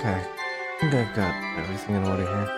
Okay. I think I've got everything in order here.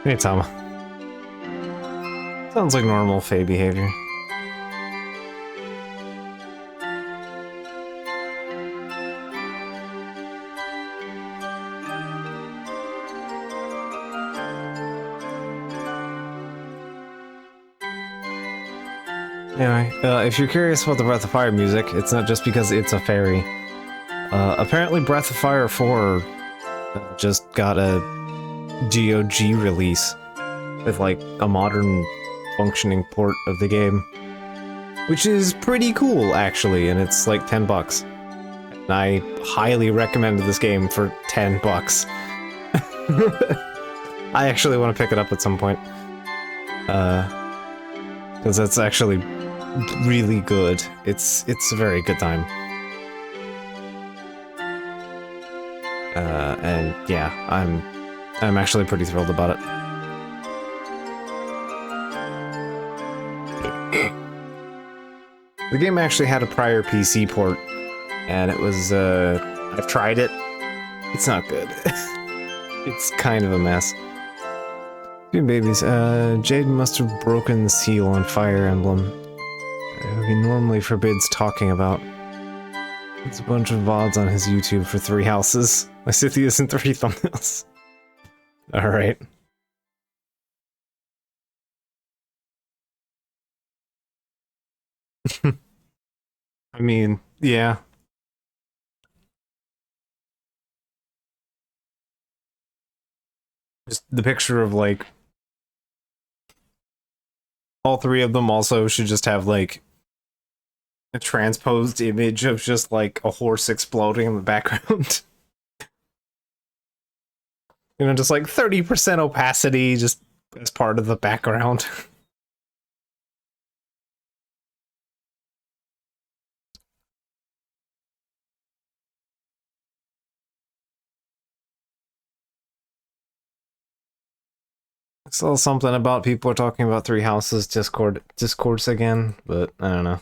Hey, Tom. Sounds like normal Fae behavior. Anyway, if you're curious about the Breath of Fire music, it's not just because it's a fairy. Apparently Breath of Fire 4 just got a GOG release with, like, a modern functioning port of the game. Which is pretty cool, actually, and it's like $10. And I highly recommend this game for $10. I actually want to pick it up at some point. Because it's actually really good. It's a very good time. And yeah, I'm actually pretty thrilled about it. The game actually had a prior PC port, and it was, I've tried it. It's not good. It's kind of a mess. Dude, babies, Jade must have broken the seal on Fire Emblem. He normally forbids talking about. There's a bunch of VODs on his YouTube for 3 houses. Lysitheus and 3 thumbnails. Alright. I mean, yeah. Just the picture of, like, all 3 of them also should just have, like, a transposed image of just, like, a horse exploding in the background. You know, just like 30% opacity just as part of the background. Still something about people are talking about Three Houses discourse again, but I don't know.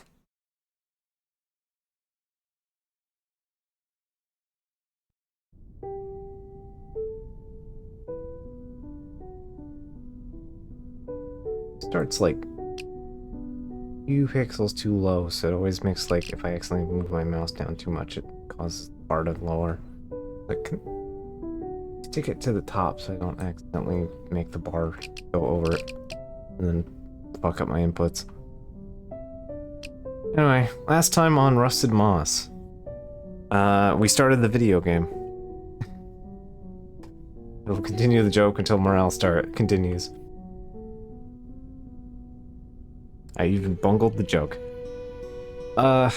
Starts like few pixels too low, so it always makes like if I accidentally move my mouse down too much, it causes the bar to lower. Like, stick it to the top so I don't accidentally make the bar go over it and then fuck up my inputs. Anyway, last time on Rusted Moss, we started the video game. We'll continue the joke until morale continues. I even bungled the joke. So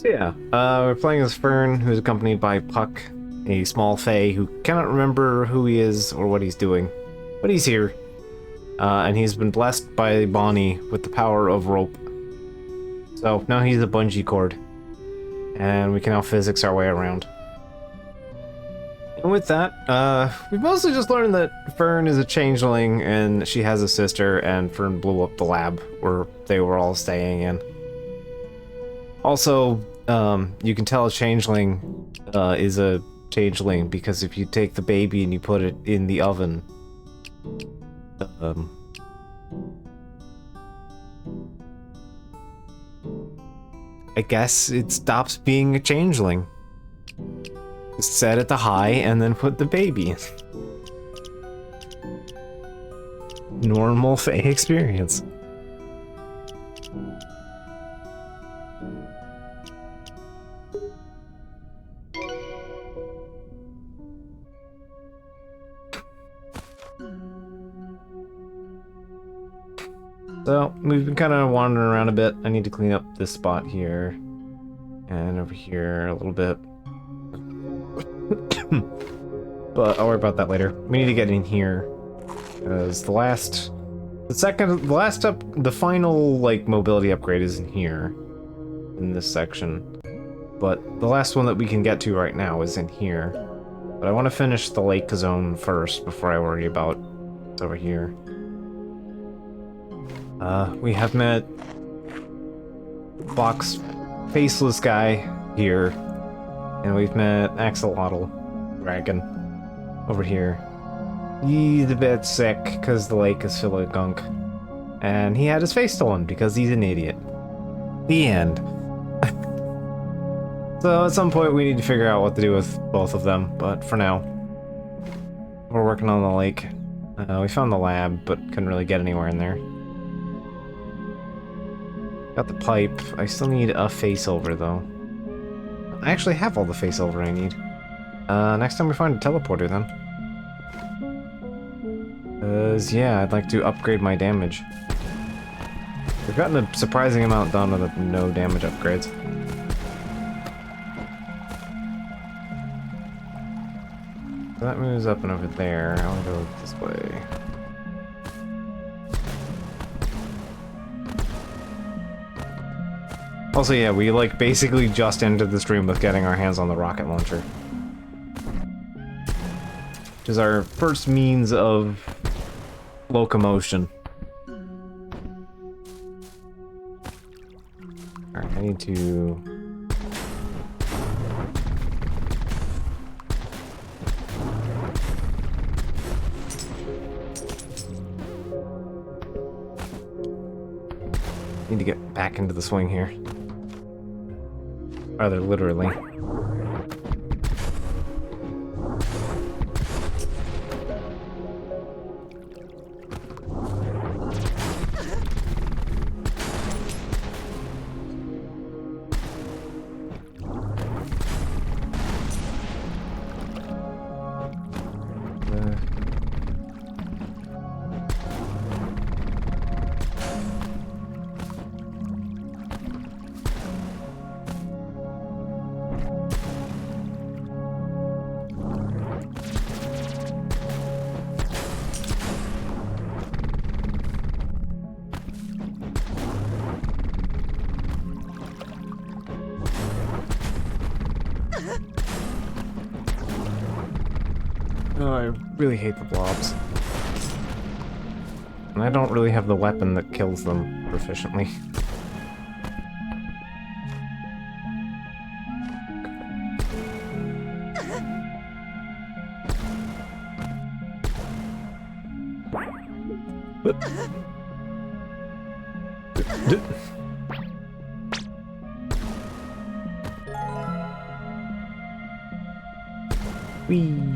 yeah, we're playing as Fern, who's accompanied by Puck, a small fae who cannot remember who he is or what he's doing, but he's here. And he's been blessed by Bonnie with the power of rope. So now he's a bungee cord, and we can now physics our way around. And with that, we've mostly just learned that Fern is a changeling and she has a sister, and Fern blew up the lab where they were all staying in. Also, you can tell a changeling is a changeling because if you take the baby and you put it in the oven, I guess it stops being a changeling. Set it to high and then put the baby in. Normal fae experience. So, we've been kind of wandering around a bit. I need to clean up this spot here. And over here a little bit. But I'll worry about that later. We need to get in here. Because the final, like, mobility upgrade is in here. In this section. But the last one that we can get to right now is in here. But I want to finish the lake zone first before I worry about what's over here. We have met Fox Faceless guy here. And we've met Axolotl Dragon over here. He's a bit sick because the lake is full of gunk. And he had his face stolen because he's an idiot. The end. So at some point we need to figure out what to do with both of them, but for now, we're working on the lake. We found the lab, but couldn't really get anywhere in there. Got the pipe. I still need a face over though. I actually have all the face over I need. Next time we find a teleporter then. Yeah, I'd like to upgrade my damage. We've gotten a surprising amount done with the no damage upgrades. So that moves up and over there. I want to go this way. Also, yeah, we like basically just entered the stream with getting our hands on the rocket launcher. Which is our first means of locomotion. Alright, I need to... Need to get back into the swing here. Rather literally. I really hate the blobs. And I don't really have the weapon that kills them proficiently. Whee!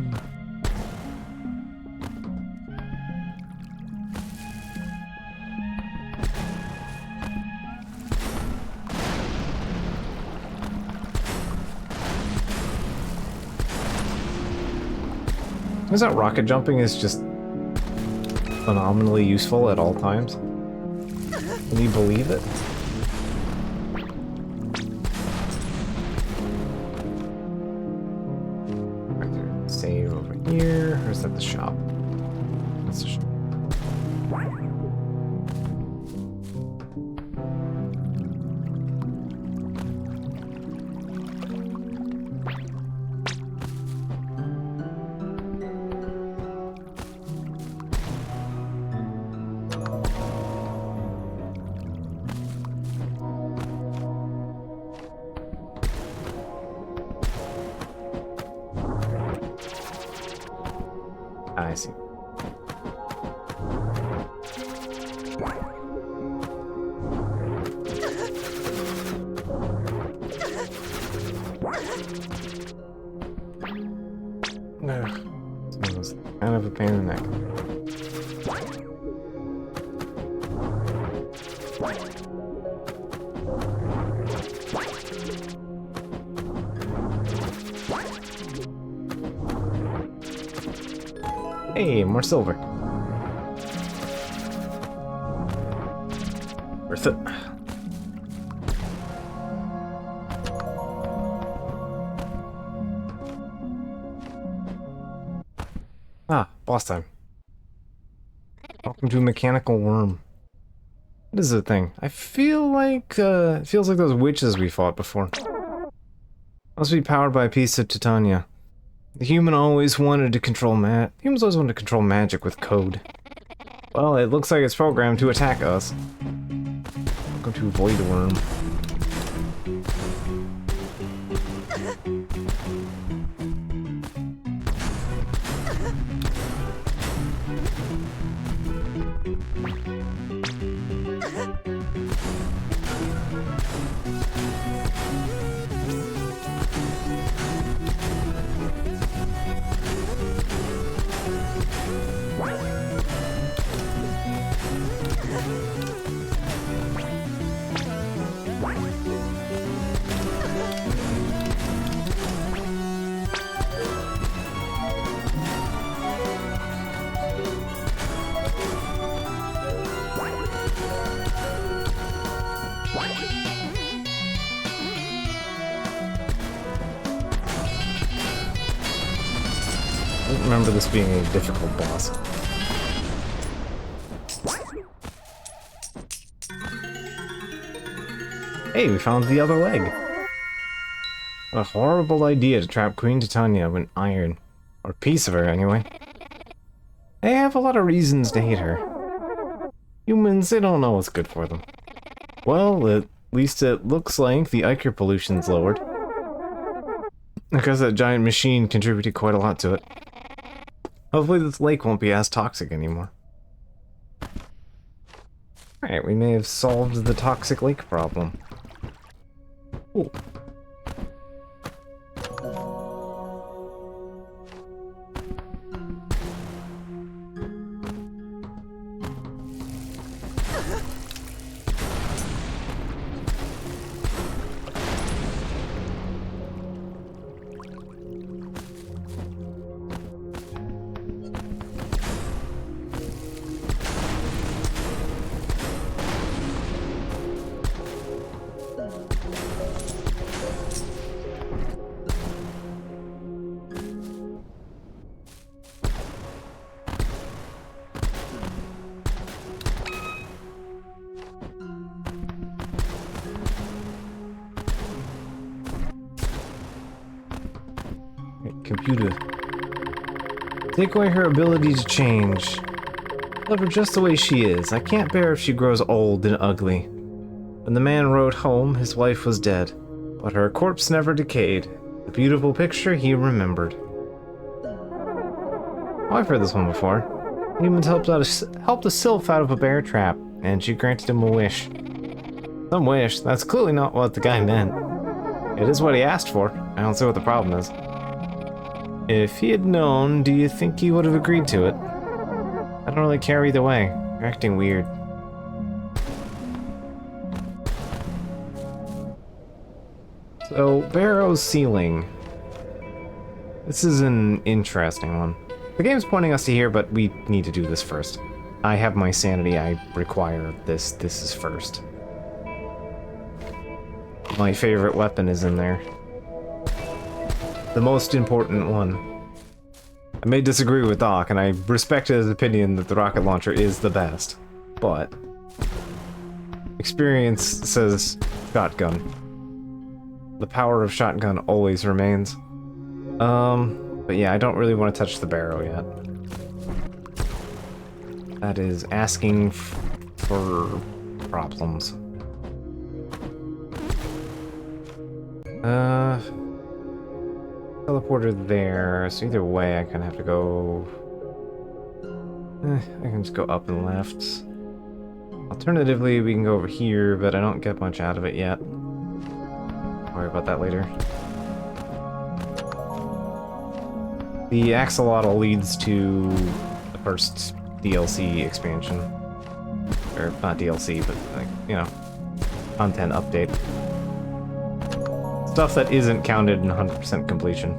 Is that rocket jumping is just phenomenally useful at all times? Can you believe it? Right there, save over here. Or is that the shop? That's the shop. I see. Ugh. This was kind of a pain in the neck. Hey, more silver. Worth it. Ah, boss time. Welcome to Mechanical Worm. What is the thing? I feel like, it feels like those witches we fought before. Must be powered by a piece of Titania. The humans always wanted to control magic with code. Well, it looks like it's programmed to attack us. Welcome to Void Worm. I don't remember this being a difficult boss. Hey, we found the other leg. What a horrible idea to trap Queen Titania with iron. Or a piece of her, anyway. They have a lot of reasons to hate her. Humans, they don't know what's good for them. Well, at least it looks like the ichor pollution's lowered. Because that giant machine contributed quite a lot to it. Hopefully this lake won't be as toxic anymore. Alright, we may have solved the toxic lake problem. Cool. Computer. Take away her ability to change. Love her just the way she is. I can't bear if she grows old and ugly. When the man rode home, his wife was dead, but her corpse never decayed. The beautiful picture he remembered. Oh, I've heard this one before. Humans helped a sylph out of a bear trap, and she granted him a wish. Some wish? That's clearly not what the guy meant. It is what he asked for. I don't see what the problem is. If he had known, do you think he would have agreed to it? I don't really care either way. You're acting weird. So, Barrow's ceiling. This is an interesting one. The game's pointing us to here, but we need to do this first. I have my sanity, I require this. This is first. My favorite weapon is in there. The most important one. I may disagree with Doc, and I respect his opinion that the rocket launcher is the best, but experience says shotgun. The power of shotgun always remains. But yeah, I don't really want to touch the barrow yet. That is asking for problems. Teleporter there, so either way I kind of have to go... I can just go up and left. Alternatively, we can go over here, but I don't get much out of it yet. Worry about that later. The axolotl leads to the first DLC expansion. Or, not DLC, but, like, you know, content update. Stuff that isn't counted in 100% completion.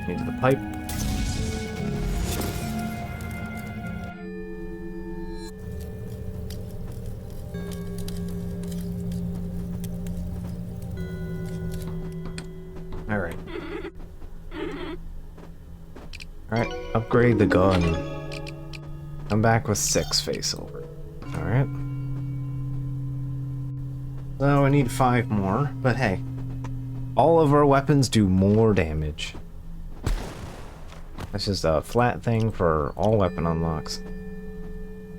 Into the pipe. Alright. Alright, upgrade the gun. Come back with 6 face over. Alright. So I need 5 more, but hey. All of our weapons do more damage. That's just a flat thing for all weapon unlocks.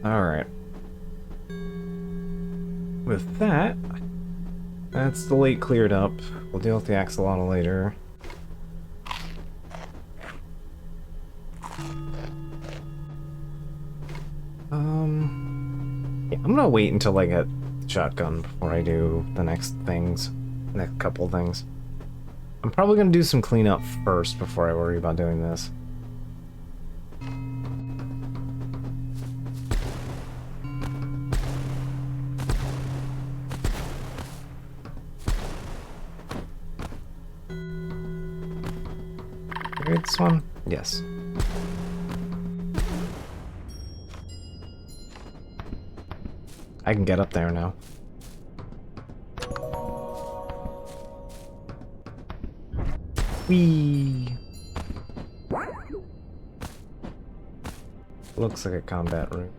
Alright. With that, that's the lake cleared up. We'll deal with the axolotl later. Yeah, I'm gonna wait until I get shotgun before I do the next things. Next couple things. I'm probably gonna do some cleanup first before I worry about doing this. This one? Yes. I can get up there now. Whee! Looks like a combat room.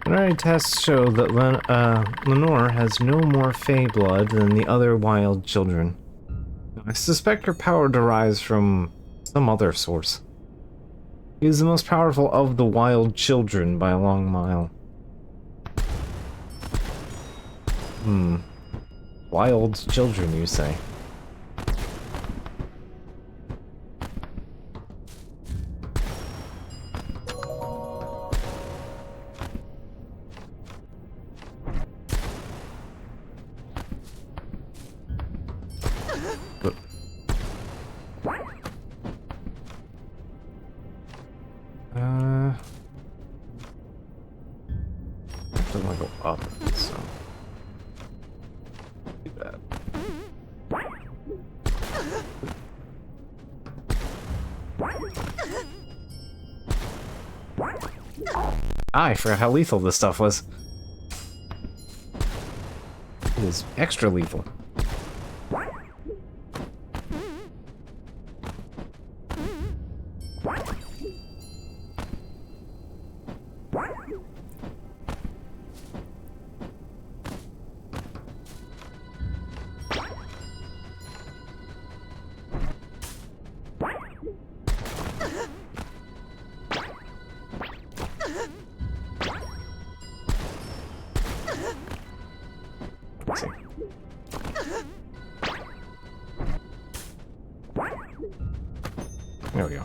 Preliminary tests show that Lenore has no more Fey blood than the other wild children. I suspect her power derives from some other source. She is the most powerful of the wild children by a long mile. Wild children, you say? I want to go up, so... Ah, I forgot how lethal this stuff was. It is extra lethal. Let's see. There we go.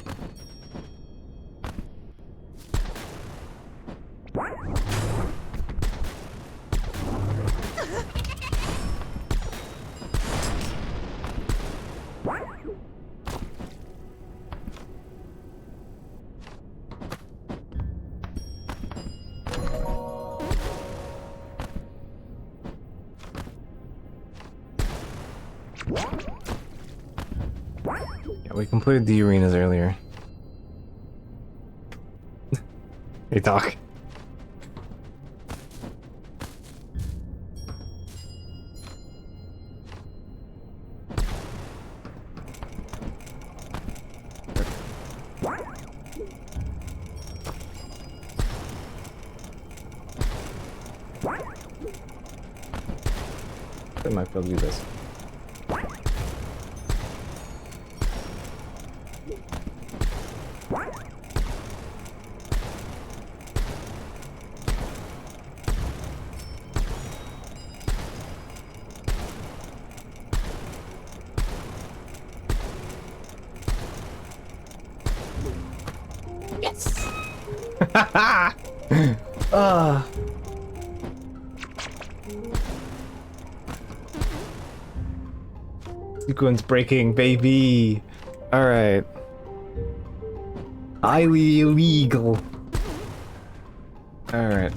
Yeah, we completed the arenas earlier. Hey, Doc. I might be able to do this. Yes! Sequence breaking, baby! Alright. Highly illegal. Alright.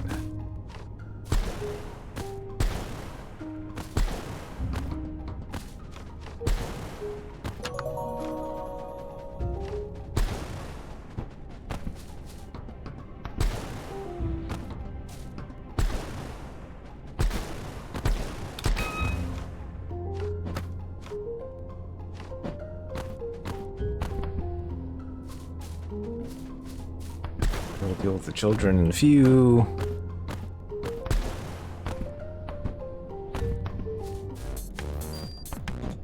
We'll deal with the children in a few.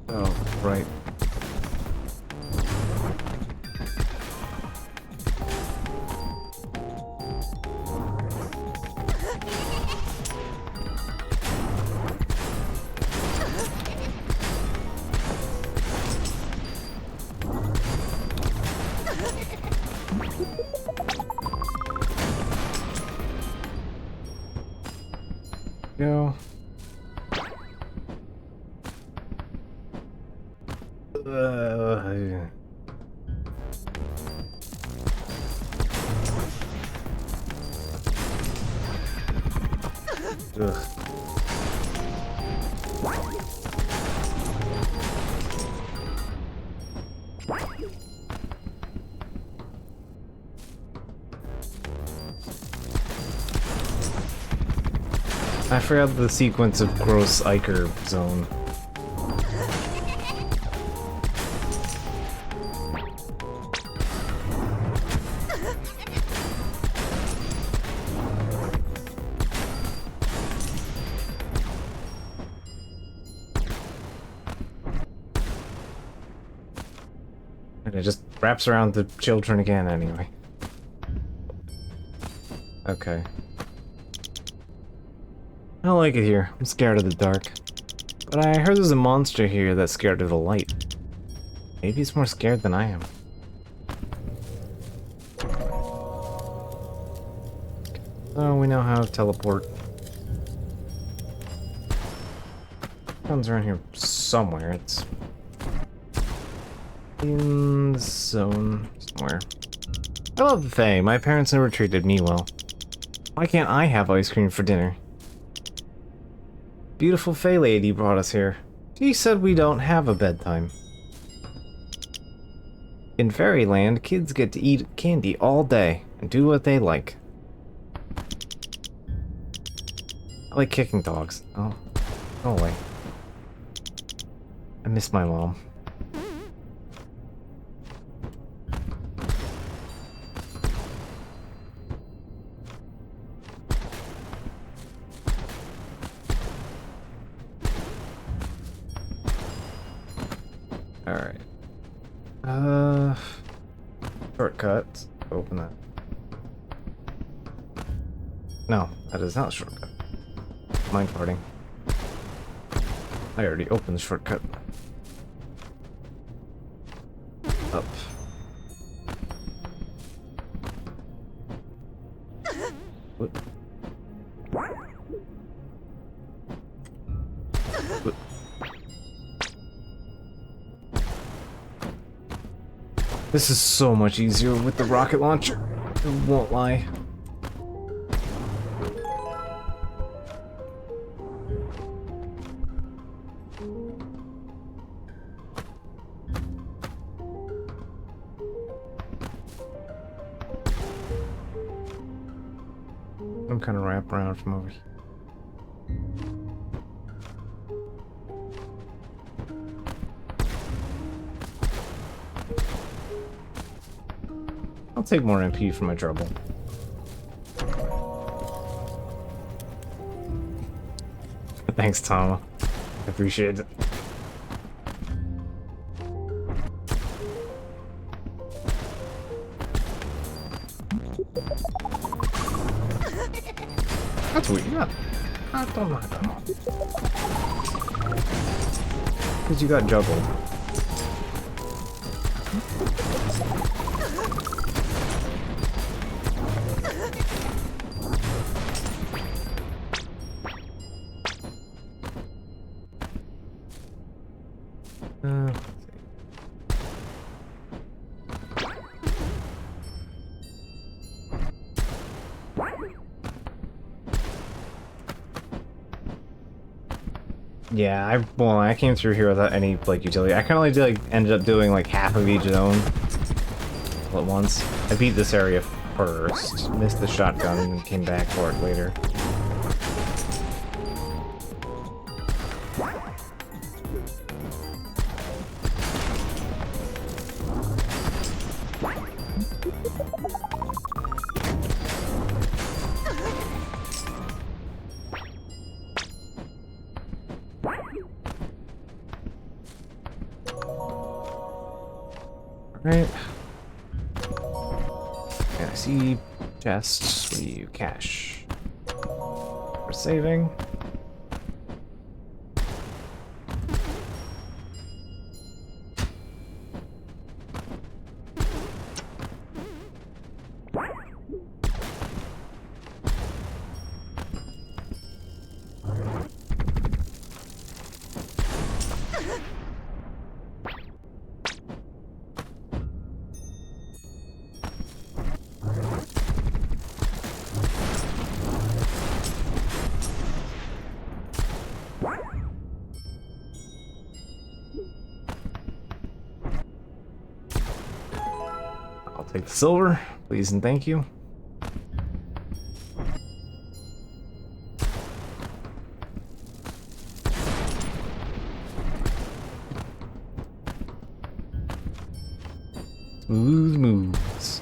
Oh, right. Go. Ugh. I forgot the sequence of Gross Iker Zone. And it just wraps around the children again anyway. Okay. I don't like it here. I'm scared of the dark. But I heard there's a monster here that's scared of the light. Maybe it's more scared than I am. So we now have teleport. Comes around here somewhere. It's in the zone somewhere. I love the Fae. My parents never treated me well. Why can't I have ice cream for dinner? Beautiful Fae lady brought us here. She said we don't have a bedtime. In Fairyland, kids get to eat candy all day and do what they like. like kicking dogs. Oh, go away. I miss my mom. Alright. Shortcut. Open that. No, that is not a shortcut. Mind farting. I already opened the shortcut. Up. What? What? This is so much easier with the rocket launcher. I won't lie. I'm kind of wrap around from over here. I'll take more MP for my trouble. Thanks, Tom. I appreciate it. That's weird. Yeah. I don't know. Because you got juggled. Let's see. Yeah, I came through here without any like utility. I kind of like ended up doing like half of each zone all at once. I beat this area first, missed the shotgun, and came back for it later. Right. And I see chests where you cash. For saving. I'll take the silver, please and thank you. Smooth moves.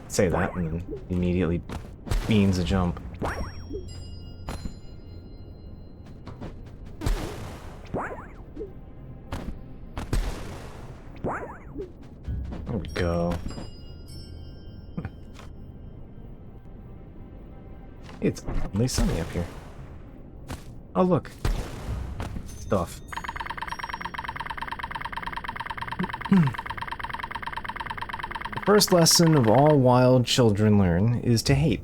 Say that and then immediately beans a jump. There we go. It's only sunny up here. Oh look. Stuff. The first lesson of all wild children learn is to hate,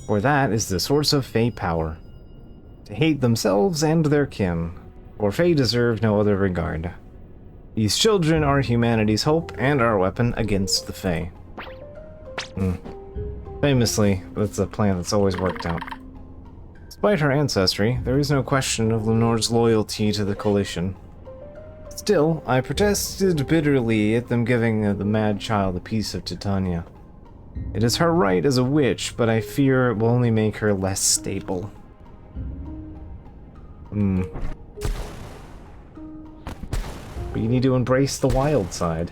for that is the source of Fey power. To hate themselves and their kin, for Fey deserve no other regard. These children are humanity's hope and our weapon against the Fey. Famously, that's a plan that's always worked out. Despite her ancestry, there is no question of Lenore's loyalty to the Coalition. Still, I protested bitterly at them giving the mad child a piece of Titania. It is her right as a witch, but I fear it will only make her less stable. But you need to embrace the wild side.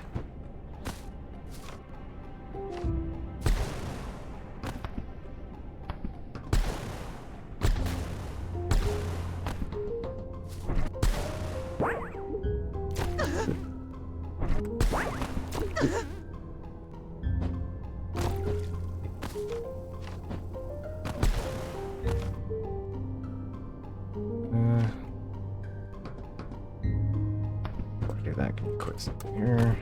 Do that. Can you quick something here?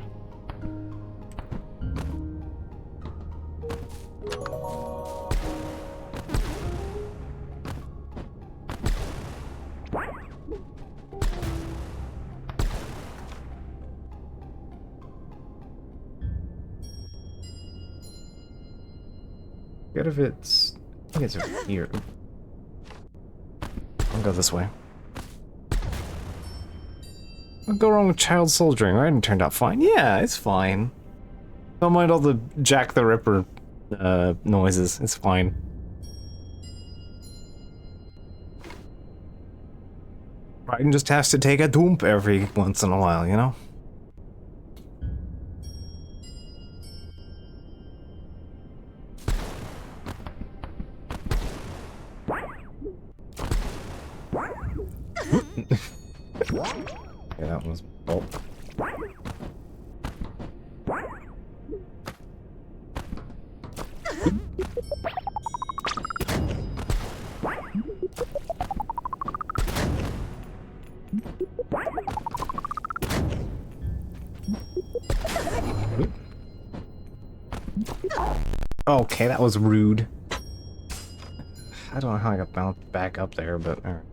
Forget if it's... I think it's over here. I'll go this way. What'd go wrong with child soldiering, right? And turned out fine. Yeah, it's fine. Don't mind all the Jack the Ripper noises. It's fine. Raiden just has to take a dump every once in a while, you know? Yeah, that was bolt. Okay, that was rude. I don't know how I got bounced back up there, but alright.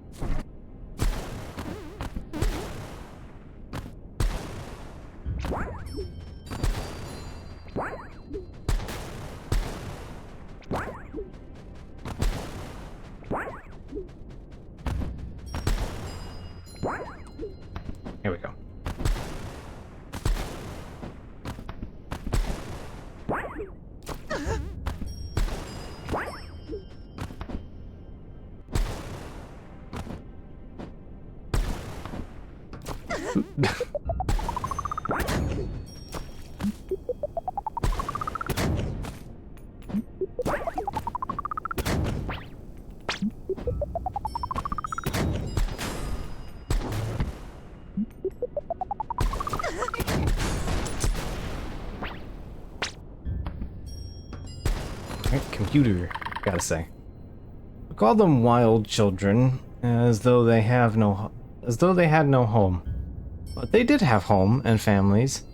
Here we go. Computer, gotta say. We call them wild children, as though they had no home. But they did have home and families.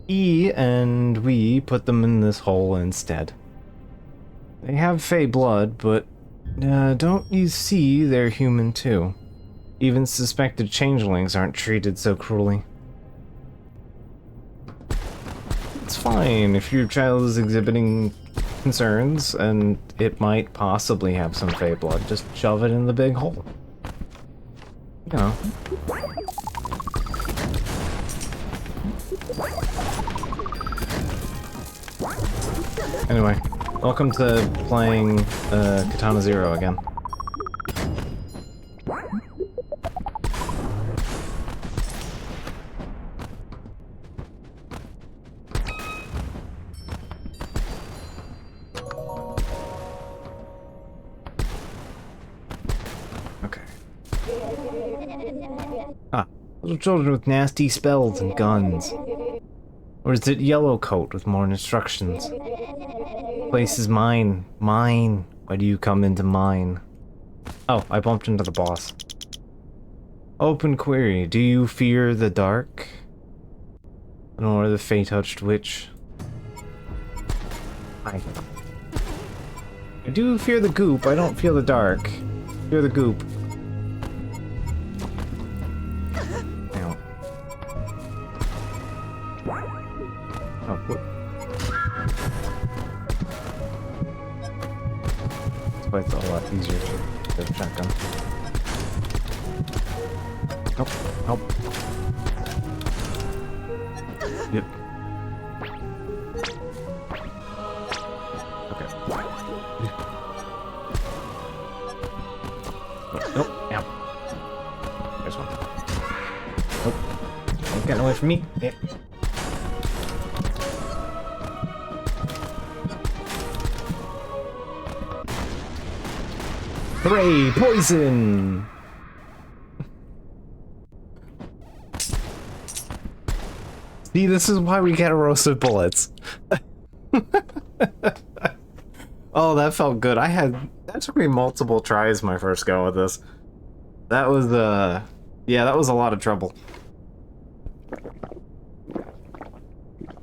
He and we put them in this hole instead. They have fey blood, but don't you see they're human too? Even suspected changelings aren't treated so cruelly. It's fine if your child is exhibiting concerns, and it might possibly have some fey blood. Just shove it in the big hole. You know. Anyway, welcome to playing Katana Zero again. Little children with nasty spells and guns. Or is it Yellow Coat with more instructions? Place is mine. Mine. Why do you come into mine? Oh, I bumped into the boss. Open query. Do you fear the dark? Nor the fey-touched witch? I do fear the goop. I don't fear the dark. Fear the goop. Oh, what? It's quite a lot easier to get a shotgun. Help, help. Yep. There's one. Nope. Don't get away from me. Yeah. Hooray! Poison! See, this is why we get roasted bullets. Oh, that felt good. That took me multiple tries my first go with this. That was, yeah, that was a lot of trouble.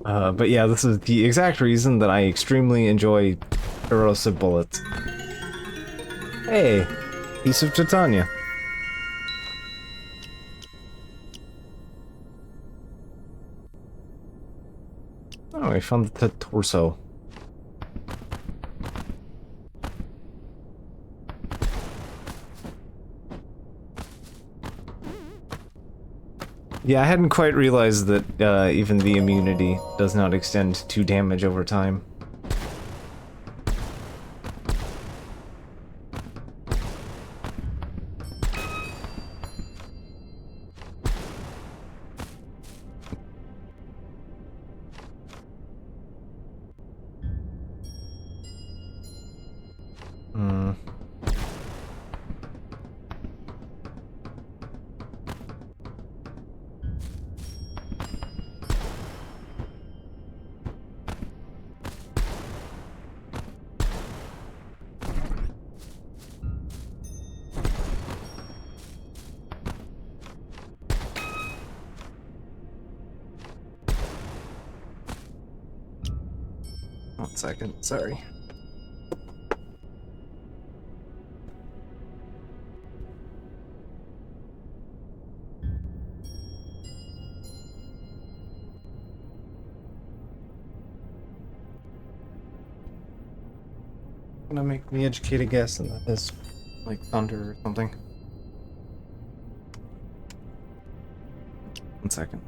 But yeah, this is the exact reason that I extremely enjoy erosive bullets. Hey, piece of Titania. Oh, I found the torso. Yeah, I hadn't quite realized that even the immunity does not extend to damage over time. One second, sorry. I'm gonna make the educated guess, and that is like thunder or something. One second.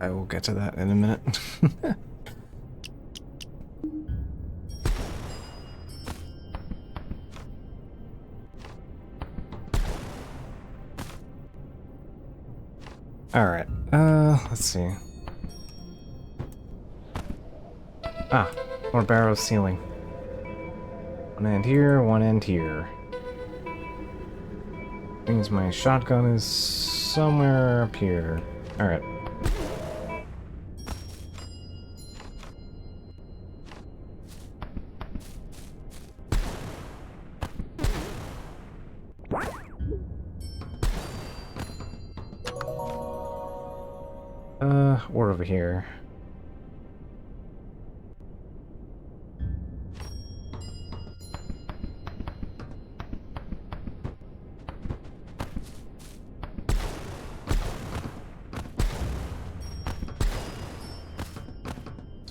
I will get to that in a minute. Alright, let's see. Ah, more barrow ceiling. One end here, one end here. Means my shotgun is somewhere up here. Alright. Or over here.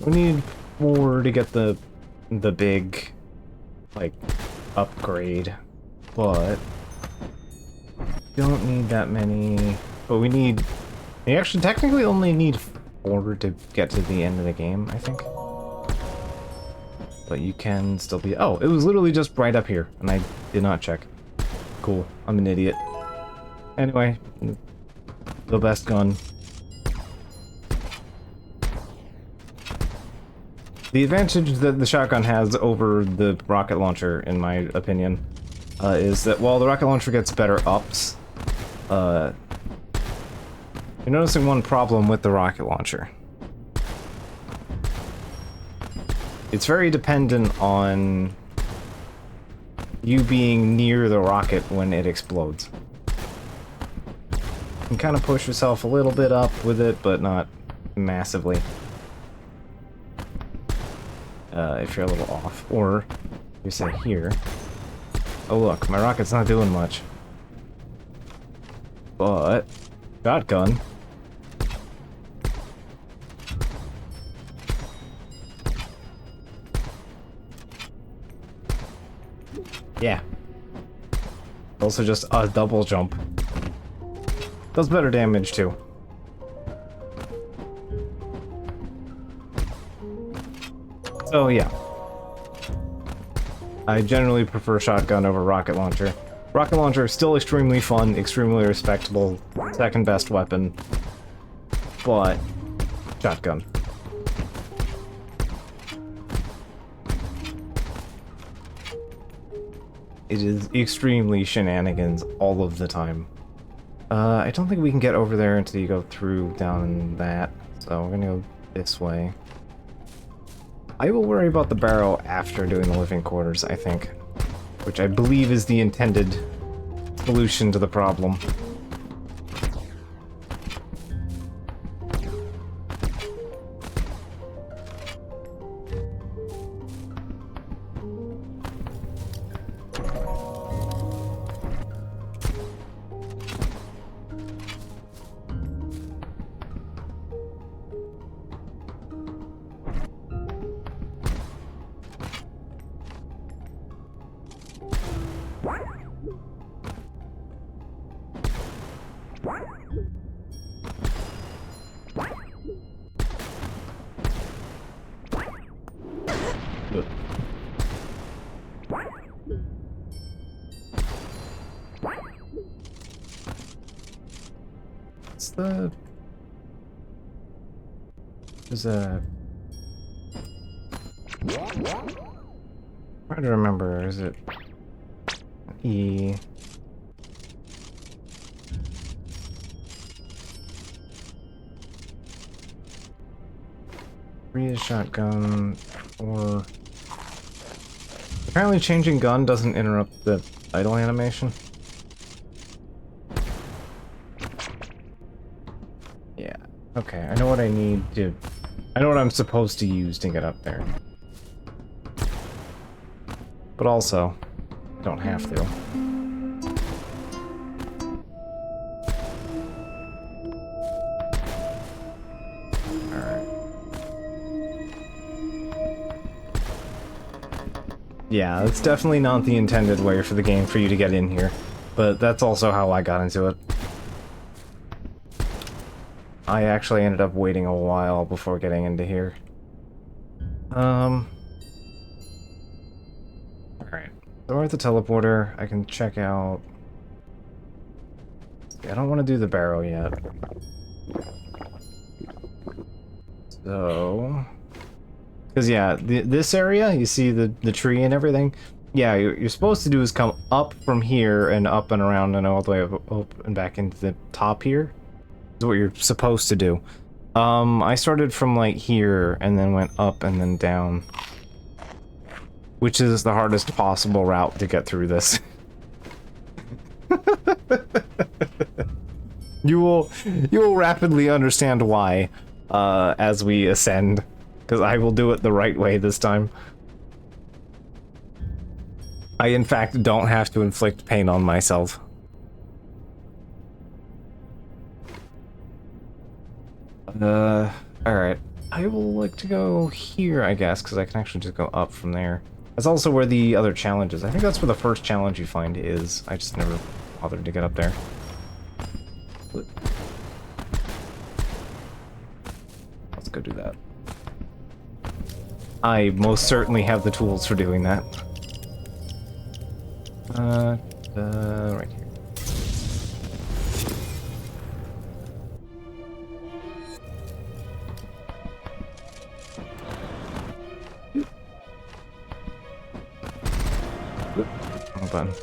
We need 4 to get the big, like, upgrade, but don't need that many. But we actually technically only need 4 to get to the end of the game, I think. But you can still be. Oh, it was literally just right up here, and I did not check. Cool, I'm an idiot. Anyway, the best gun. The advantage that the shotgun has over the rocket launcher, in my opinion, is that while the rocket launcher gets better ups, you're noticing one problem with the rocket launcher. It's very dependent on you being near the rocket when it explodes. You can kind of push yourself a little bit up with it, but not massively. If you're a little off. Or, you say here. Oh look, my rocket's not doing much. But, shotgun. Yeah. Also just a double jump. Does better damage too. So yeah. I generally prefer shotgun over rocket launcher. Rocket launcher is still extremely fun, extremely respectable, second best weapon, but shotgun. It is extremely shenanigans all of the time. I don't think we can get over there until you go through down that, so we're gonna go this way. I will worry about the barrow after doing the living quarters, I think, which I believe is the intended solution to the problem. What's the... There's a... Trying to remember, is it... E... Three is shotgun, or... Apparently changing gun doesn't interrupt the idle animation. Yeah, okay, I know what I need to... I know what I'm supposed to use to get up there. But also, I don't have to. Yeah, it's definitely not the intended way for the game for you to get in here, but that's also how I got into it. I actually ended up waiting a while before getting into here. Alright. So we're at the teleporter. I can check out... I don't want to do the barrow yet. So... Because, yeah, this area, you see the tree and everything? Yeah, you're supposed to do is come up from here and up and around and all the way up and back into the top here. That's what you're supposed to do. I started from, like, here and then went up and then down. Which is the hardest possible route to get through this. You will rapidly understand why, as we ascend. Because I will do it the right way this time. I, in fact, don't have to inflict pain on myself. Alright. I will like to go here, I guess, because I can actually just go up from there. That's also where the other challenge is. I think that's where the first challenge you find is. I just never bothered to get up there. Let's go do that. I most certainly have the tools for doing that. Right here. Wrong button.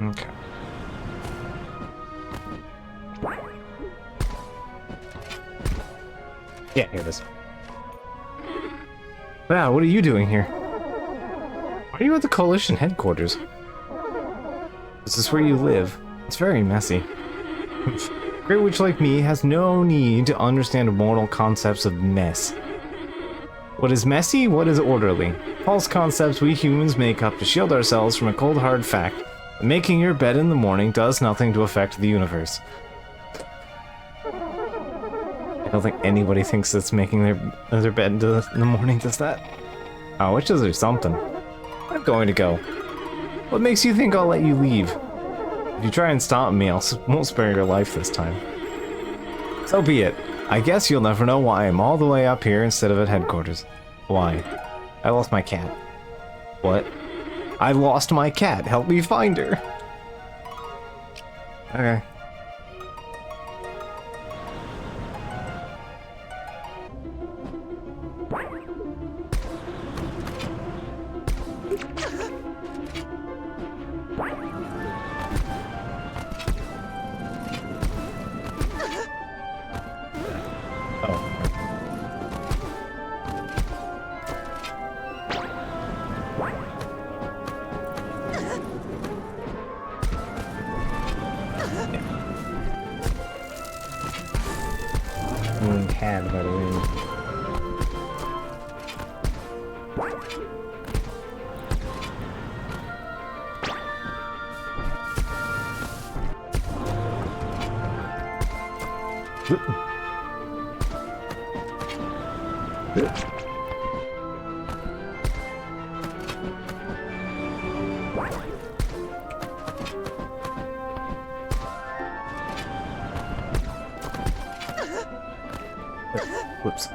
Okay. Yeah, here it is. Wow, what are you doing here? Why are you at the Coalition headquarters? Is this where you live? It's very messy. Great Witch like me has no need to understand mortal concepts of mess. What is messy? What is orderly? False concepts we humans make up to shield ourselves from a cold hard fact Making your bed in the morning does nothing to affect the universe. I don't think anybody thinks that's making their bed in the morning does that. Oh, witches or something. I'm going to go. What makes you think I'll let you leave? If you try and stop me, I won't spare your life this time. So be it. I guess you'll never know why I'm all the way up here instead of at headquarters. Why? I lost my cat. What? I lost my cat. Help me find her. Okay. Cat, by the way. Whoops.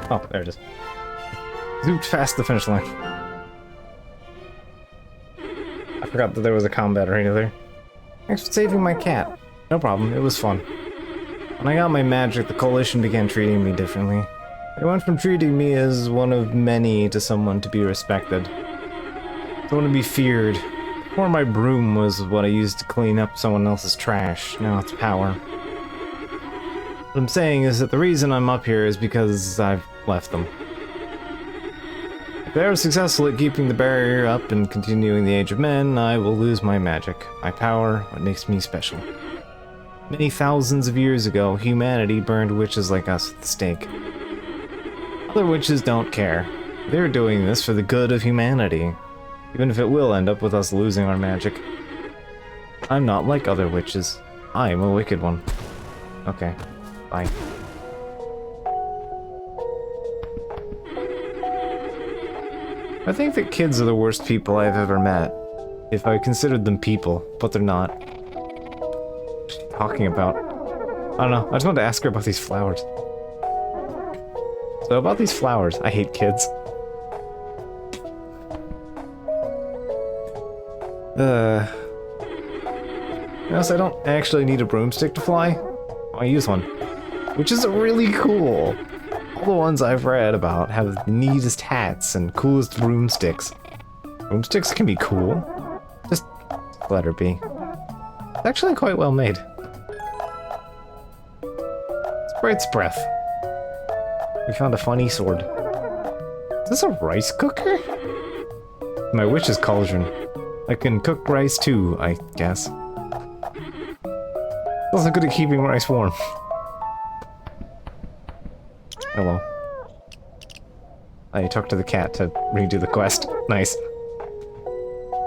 Oh, there it is. Zooped fast the finish line. I forgot that there was a combat arena there. Thanks for saving my cat. No problem, it was fun. When I got my magic, the Coalition began treating me differently. They went from treating me as one of many to someone to be respected. Someone to be feared. Before, my broom was what I used to clean up someone else's trash. Now it's power. What I'm saying is that the reason I'm up here is because I've left them. If they're successful at keeping the barrier up and continuing the Age of Men, I will lose my magic, my power, what makes me special. Many thousands of years ago, humanity burned witches like us at the stake. Other witches don't care. They're doing this for the good of humanity, even if it will end up with us losing our magic. I'm not like other witches. I'm a wicked one. Okay. Bye. I think that kids are the worst people I've ever met. If I considered them people, but they're not. What's she talking about? I don't know, I just wanted to ask her about these flowers. So about these flowers, I hate kids. Notice I don't actually need a broomstick to fly. I use one. Which is really cool. All the ones I've read about have the neatest hats and coolest broomsticks. Broomsticks can be cool. Just let her be. It's actually quite well made. Sprite's breath. We found a funny sword. Is this a rice cooker? My witch's cauldron. I can cook rice too, I guess. Also good at keeping rice warm. Hello. I talked to the cat to redo the quest. Nice.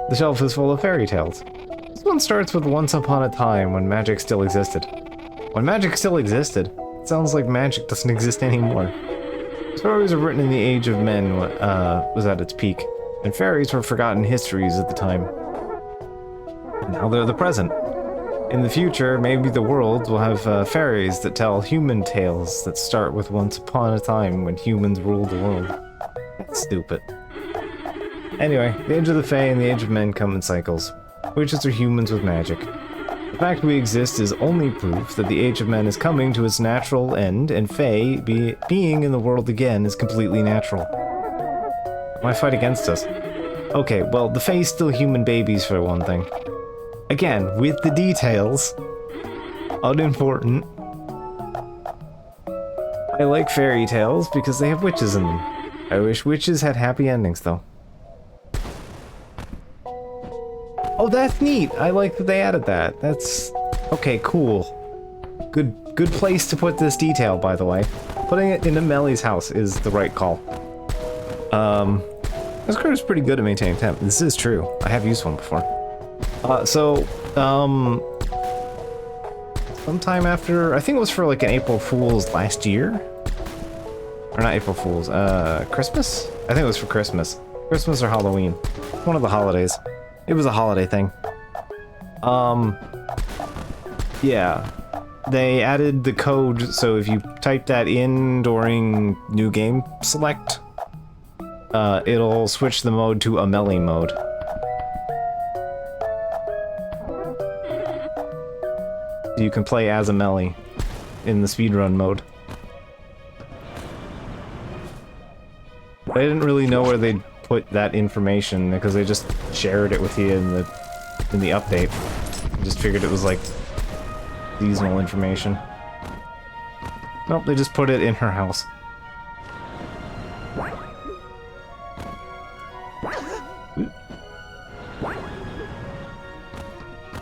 The shelf is full of fairy tales. This one starts with once upon a time when magic still existed. When magic still existed? It sounds like magic doesn't exist anymore. Stories were written in the Age of Men was at its peak, and fairies were forgotten histories at the time. And now they're the present. In the future, maybe the world will have fairies that tell human tales that start with once upon a time when humans ruled the world. That's stupid. Anyway, the Age of the Fae and the Age of Men come in cycles. Witches are humans with magic. The fact we exist is only proof that the Age of Men is coming to its natural end, and Fae being in the world again is completely natural. Why fight against us? Okay, well, the Fae still human babies for one thing. Again, with the details. Unimportant. I like fairy tales because they have witches in them. I wish witches had happy endings, though. Oh, that's neat! I like that they added that. That's... okay, cool. Good place to put this detail, by the way. Putting it into Melly's house is the right call. This card is pretty good at maintaining temp. This is true. I have used one before. Sometime after... I think it was for like an April Fool's last year? Or not April Fool's, Christmas? I think it was for Christmas. Christmas or Halloween. One of the holidays. It was a holiday thing. Yeah. They added the code, so if you type that in during New Game Select, it'll switch the mode to a melee mode. You can play as a melee in the speedrun mode. I didn't really know where they'd put that information because they just shared it with you in the update. I just figured it was like seasonal information. Nope, they just put it in her house.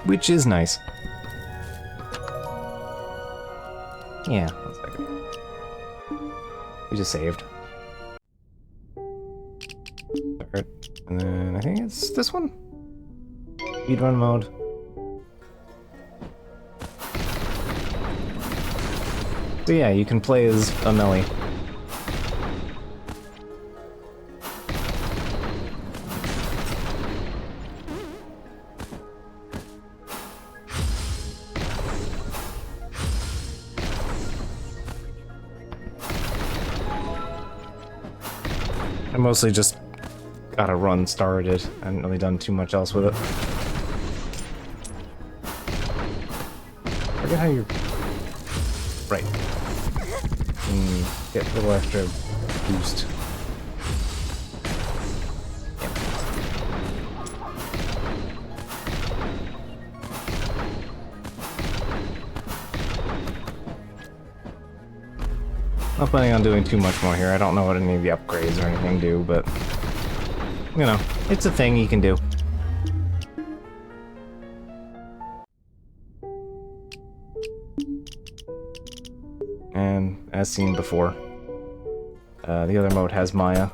Which is nice. Yeah, 1 second. We just saved. And then I think it's this one? Speedrun mode. So yeah, you can play as a melee. I mostly just got a run started. I haven't really done too much else with it. Forget how you... right. Get a little extra boost. Yeah. Not planning on doing too much more here. I don't know what any of the upgrades or anything do, but... you know, it's a thing you can do. And, as seen before, the other mode has Maya.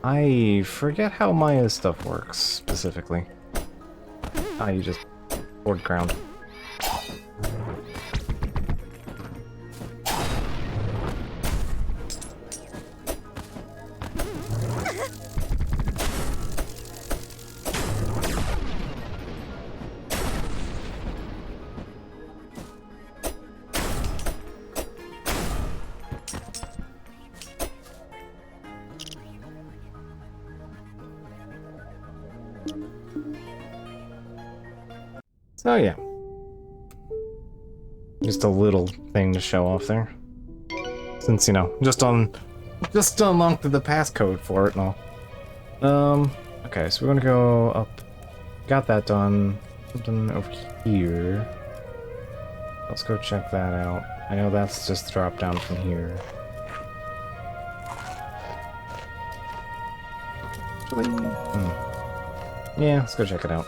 I forget how Maya's stuff works, specifically. Ah, you just board ground. So yeah, just a little thing to show off there. Since, you know, just unlocked the passcode for it and all. Okay, so we're gonna go up. Got that done. Something over here. Let's go check that out. I know that's just drop down from here. Yeah, let's go check it out.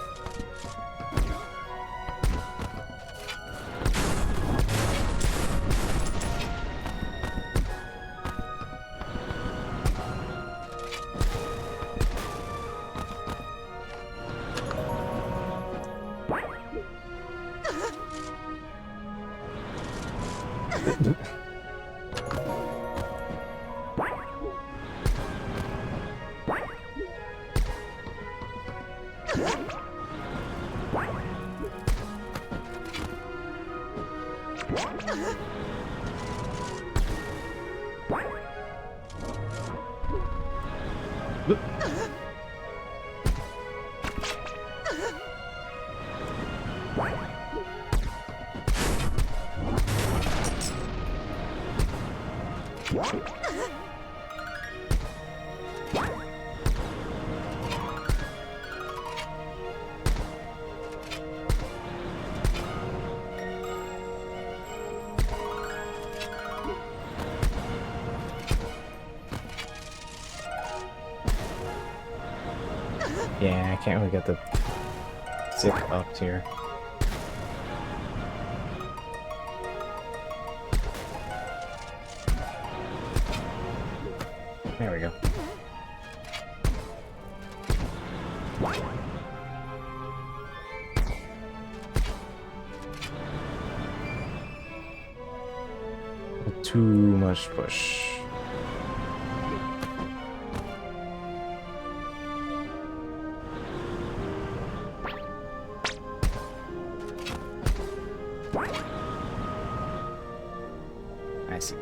Yeah, I can't really get the sick up here. There we go. Too much push. I see.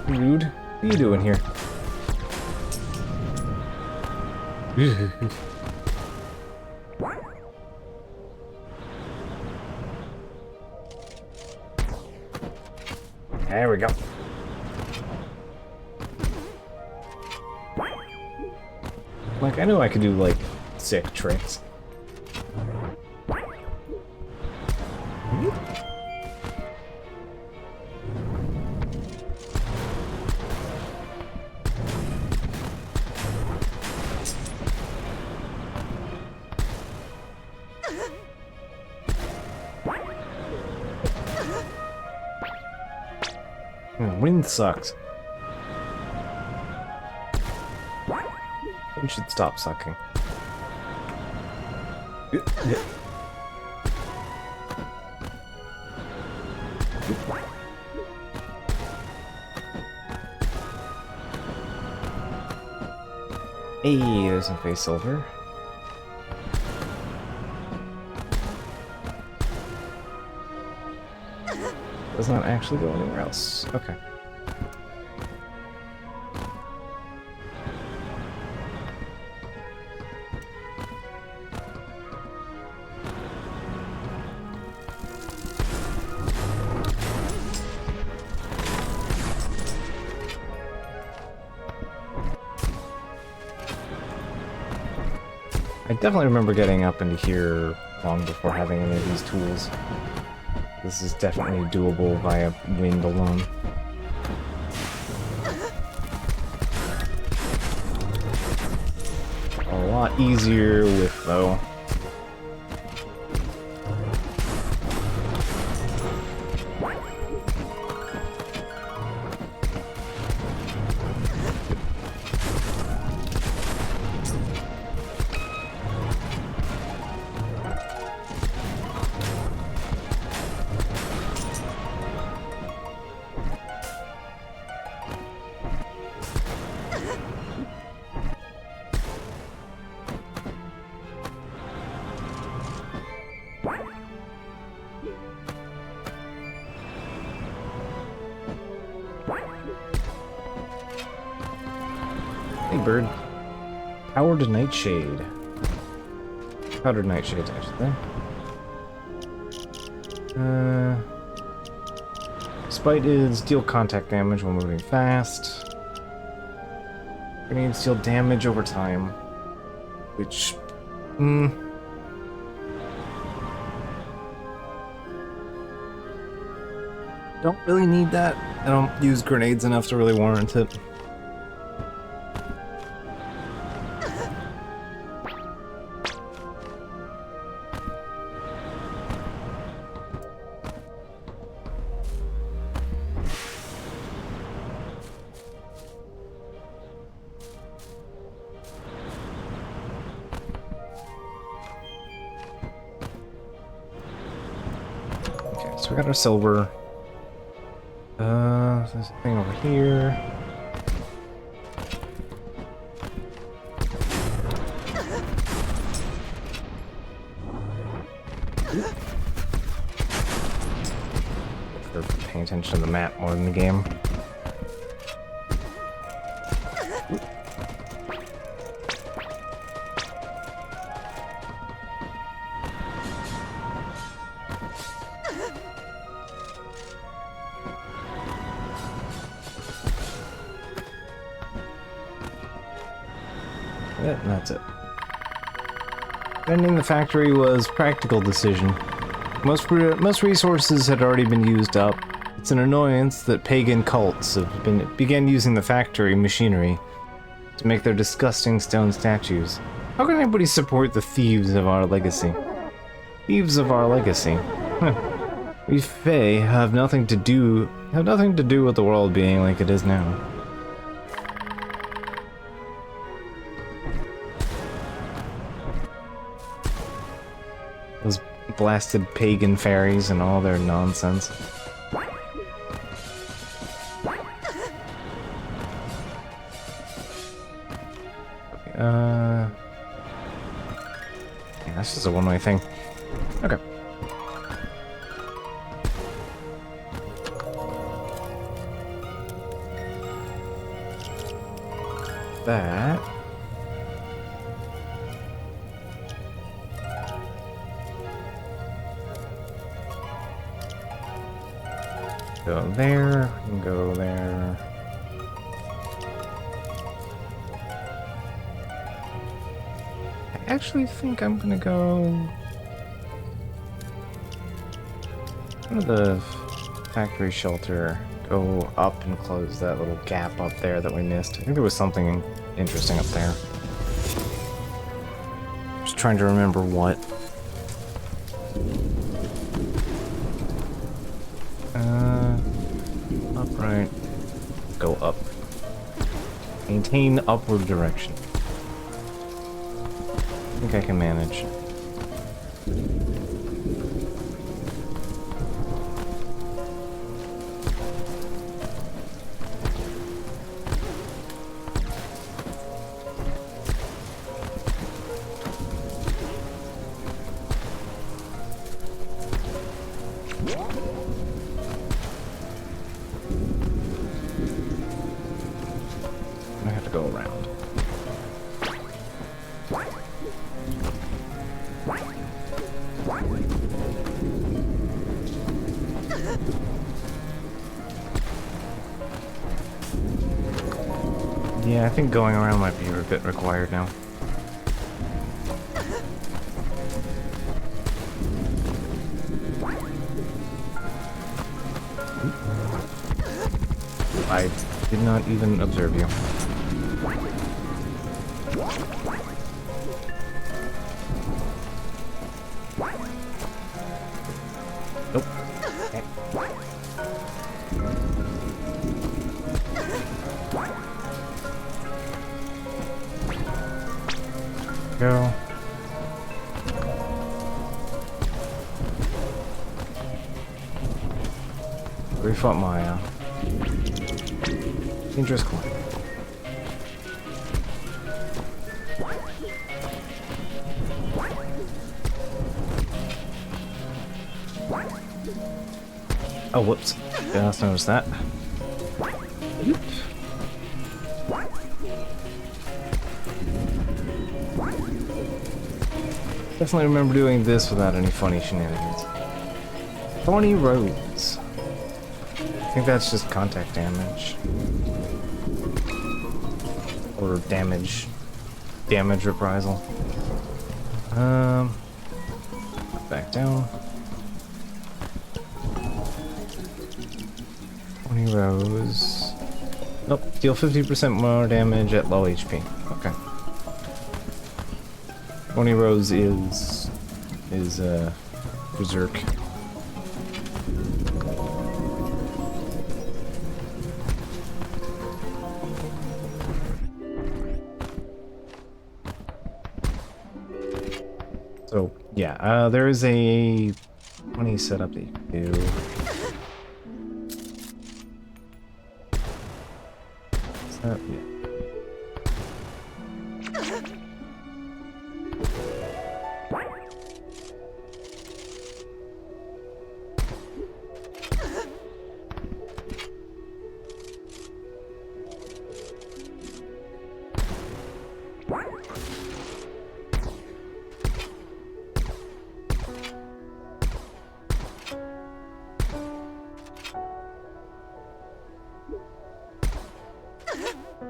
Rude. What are you doing here? There we go. Like, I knew I could do, like, sick tricks. Wind sucks. We should stop sucking. Hey, there's some face silver. Does not actually go anywhere else. Okay. I definitely remember getting up into here long before having any of these tools. This is definitely doable via wind alone. A lot easier with, though. Hey, bird. Powdered nightshade. Powdered nightshades, actually. Spited deal contact damage while moving fast. Grenades deal damage over time. Which... don't really need that. I don't use grenades enough to really warrant it. So we got our silver. There's a thing over here. They're paying attention to the map more than the game. Yeah, that's it. Ending the factory was a practical decision. Most resources had already been used up. It's an annoyance that pagan cults began using the factory machinery to make their disgusting stone statues. How can anybody support the thieves of our legacy? Thieves of our legacy. We Fae have nothing to do with the world being like it is now. Those blasted pagan fairies and all their nonsense. Yeah, that's just a one-way thing. Okay. That. Go there, and go there. I actually think I'm gonna go to the factory shelter, go up and close that little gap up there that we missed. I think there was something interesting up there. Just trying to remember what. Upright. Go up. Maintain upward direction. I think I can manage. I have to go around. Yeah, I think going around might be a bit required now. I did not even observe you. Nope. Okay. Go. Refought Maya. Dangerous climb. Oh, whoops. Just noticed that. Oop. Definitely remember doing this without any funny shenanigans. Thorny Roads. I think that's just contact damage. Or damage reprisal. Back down. 20 rows. Nope, deal 50% more damage at low HP. Okay. 20 rows is berserk. So yeah, there is a 20 setup that you can do. Yeah.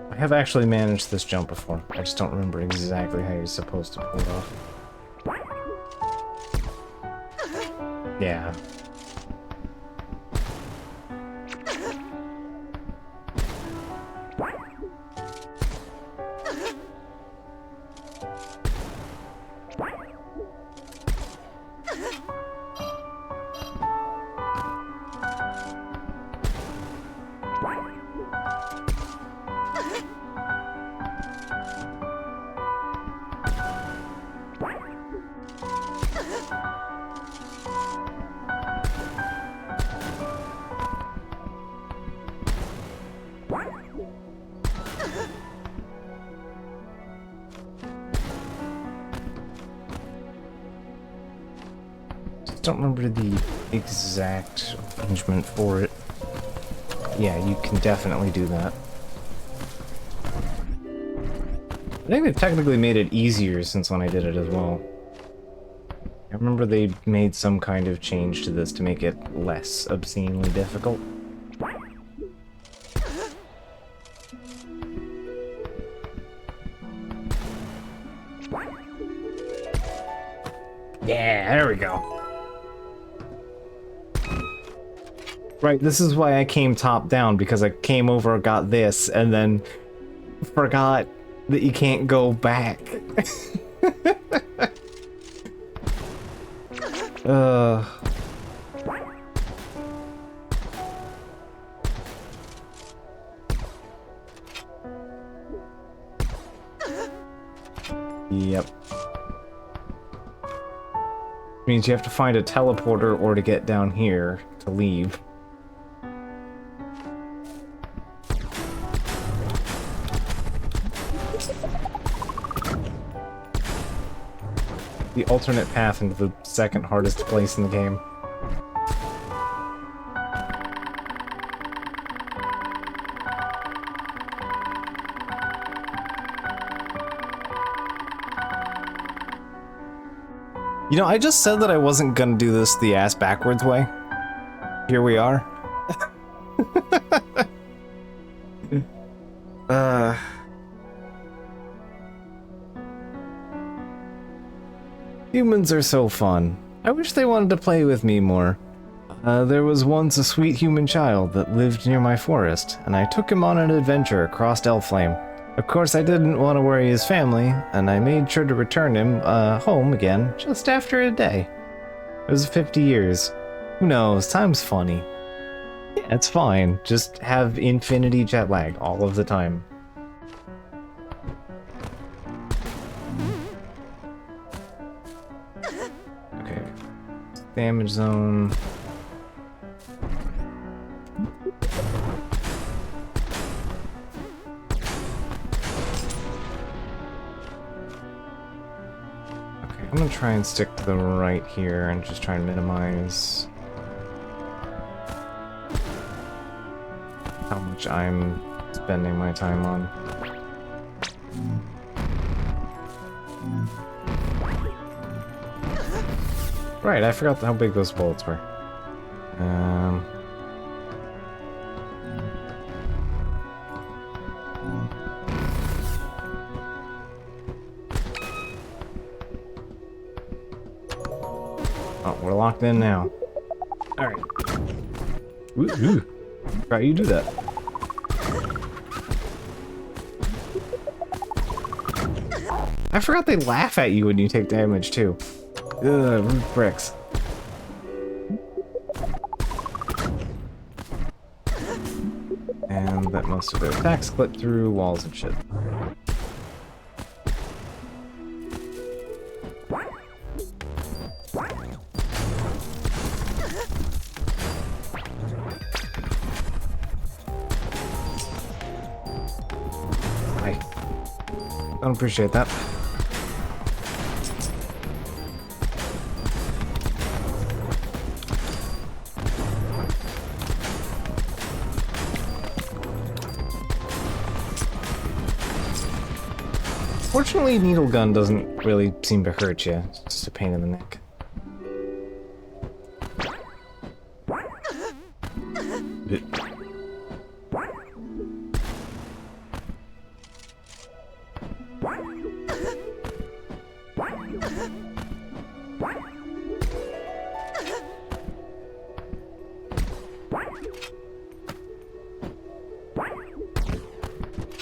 I have actually managed this jump before. I just don't remember exactly how you're supposed to pull it off. Yeah. Don't remember the exact arrangement for it. Yeah, you can definitely do that. I think they've technically made it easier since when I did it as well. I remember they made some kind of change to this to make it less obscenely difficult. Yeah, there we go. Right, this is why I came top down, because I came over, got this, and then forgot that you can't go back. Yep. Means you have to find a teleporter or to get down here to leave. The alternate path into the second hardest place in the game. You know, I just said that I wasn't gonna do this the ass backwards way. Here we are. Humans are so fun. I wish they wanted to play with me more. There was once a sweet human child that lived near my forest, and I took him on an adventure across Elflame. Of course, I didn't want to worry his family, and I made sure to return him home again just after a day. It was 50 years. Who knows? Time's funny. Yeah, it's fine. Just have infinity jet lag all of the time. Okay. Damage zone. I'm gonna try and stick to the right here and just try and minimize how much I'm spending my time on. Right, I forgot how big those bullets were. Oh, we're locked in now. Alright. Ooh. How you do that? I forgot they laugh at you when you take damage, too. Ugh, bricks. And that most of their attacks clip through walls and shit. I don't appreciate that. Fortunately, needle gun doesn't really seem to hurt you. It's just a pain in the neck.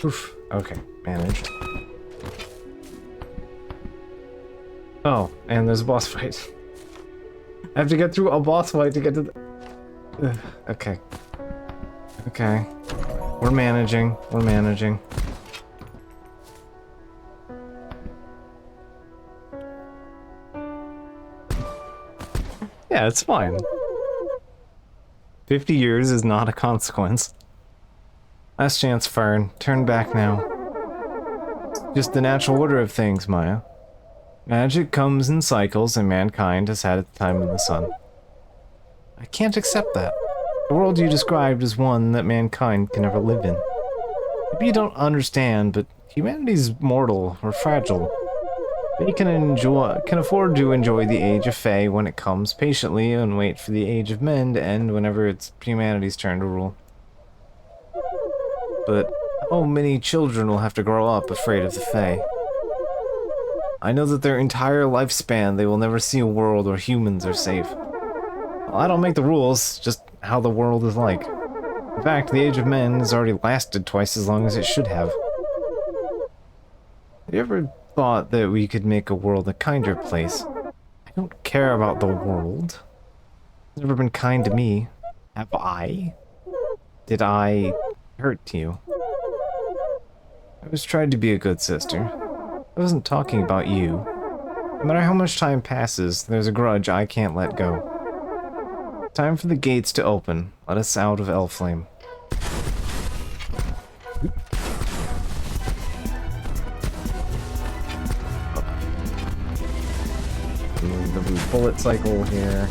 Oof. Okay, managed. Oh, and there's a boss fight. I have to get through a boss fight to get to the... Ugh, okay. Okay. We're managing. We're managing. Yeah, it's fine. 50 years is not a consequence. Last chance, Fern. Turn back now. Just the natural order of things, Maya. Magic comes in cycles, and mankind has had its time in the sun. I can't accept that. The world you described is one that mankind can never live in. Maybe you don't understand, but humanity's mortal or fragile. We can afford to enjoy the age of Fae when it comes patiently and wait for the age of men to end whenever it's humanity's turn to rule. But how many children will have to grow up afraid of the Fae? I know that their entire lifespan they will never see a world where humans are safe. Well, I don't make the rules, just how the world is like. In fact, the age of men has already lasted twice as long as it should have. Have you ever thought that we could make a world a kinder place? I don't care about the world. It's never been kind to me. Have I? Did I hurt you? I was trying to be a good sister. I wasn't talking about you. No matter how much time passes, there's a grudge I can't let go. Time for the gates to open. Let us out of Elflame. The bullet cycle here.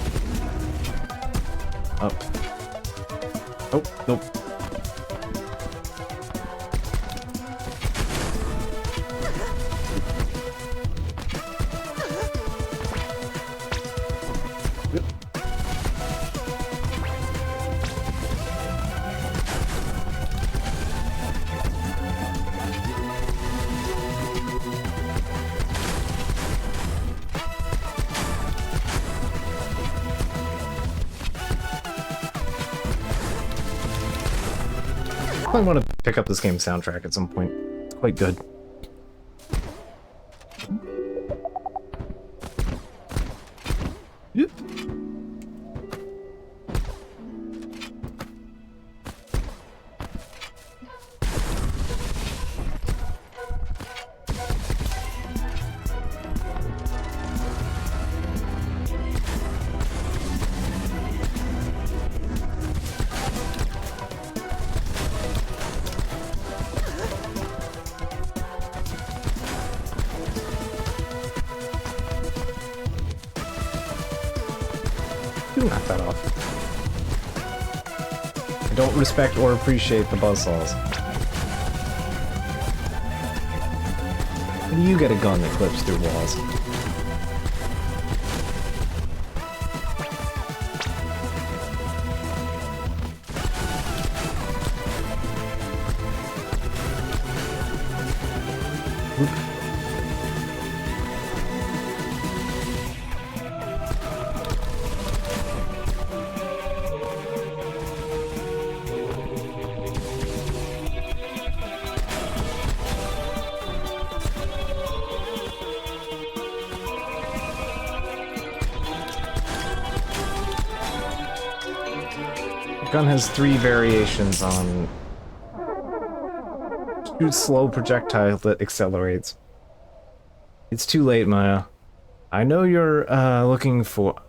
Up. Oh, nope. I want to pick up this game's soundtrack at some point. It's quite good. Yep. Knock that off. I don't respect or appreciate the buzzsaws. How do you get a gun that clips through walls? Gun has 3 variations on shoot slow projectile that accelerates. It's too late, Maya. I know you're looking for...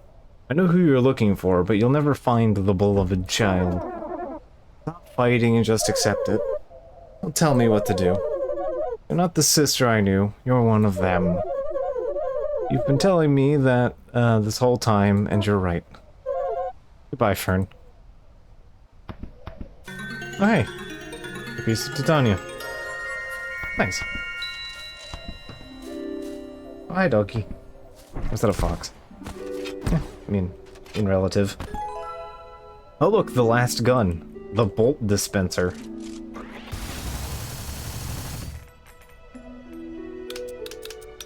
I know who you're looking for, but you'll never find the beloved child. Stop fighting and just accept it. Don't tell me what to do. You're not the sister I knew. You're one of them. You've been telling me that this whole time, and you're right. Goodbye, Fern. Oh, hey. A piece of Titania. Nice. Oh, hi, doggy. Or is that a fox? I mean, in relative. Oh, look, the last gun. The bolt dispenser.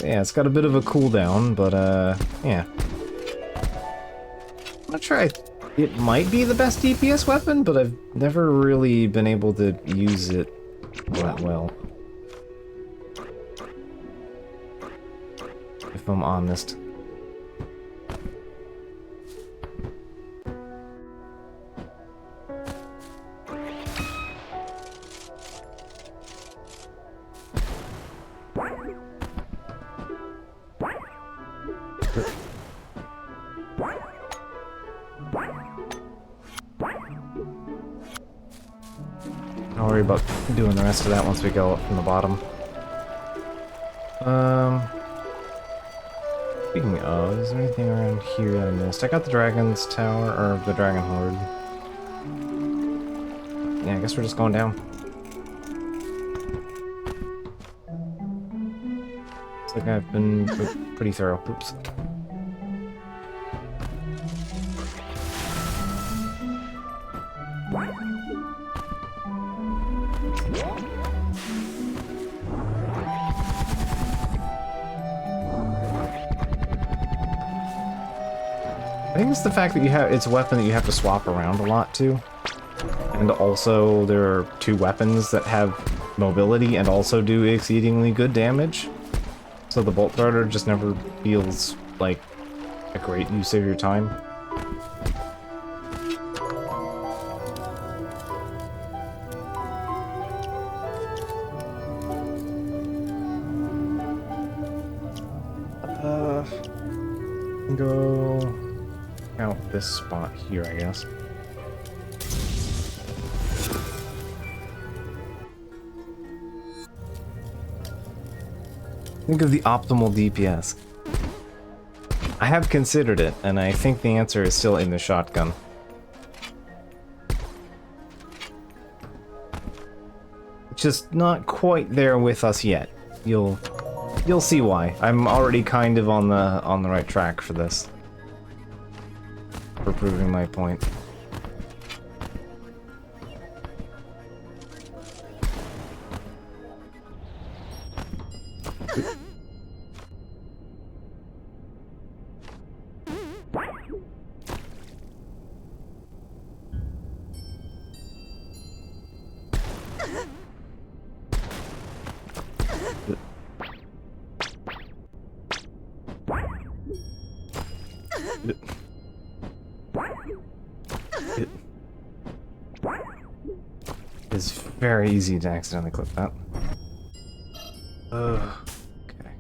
Yeah, it's got a bit of a cooldown, but, yeah. I'm not sure it might be the best DPS weapon, but I've never really been able to use it that well. If I'm honest. Don't worry about doing the rest of that once we go up from the bottom. Speaking of, is there anything around here that I missed? I got the Dragon's Tower, or the Dragon Horde. Yeah, I guess we're just going down. Looks like I've been pretty thorough. Oops. I think it's the fact that it's a weapon that you have to swap around a lot too. And also there are two weapons that have mobility and also do exceedingly good damage. So the bolt thrower just never feels like a great use of your time. Go out this spot here, I guess. Think of the optimal DPS. I have considered it, and I think the answer is still in the shotgun. Just not quite there with us yet. You'll see why. I'm already kind of on the right track for this. For proving my point. It's very easy to accidentally clip that. Okay.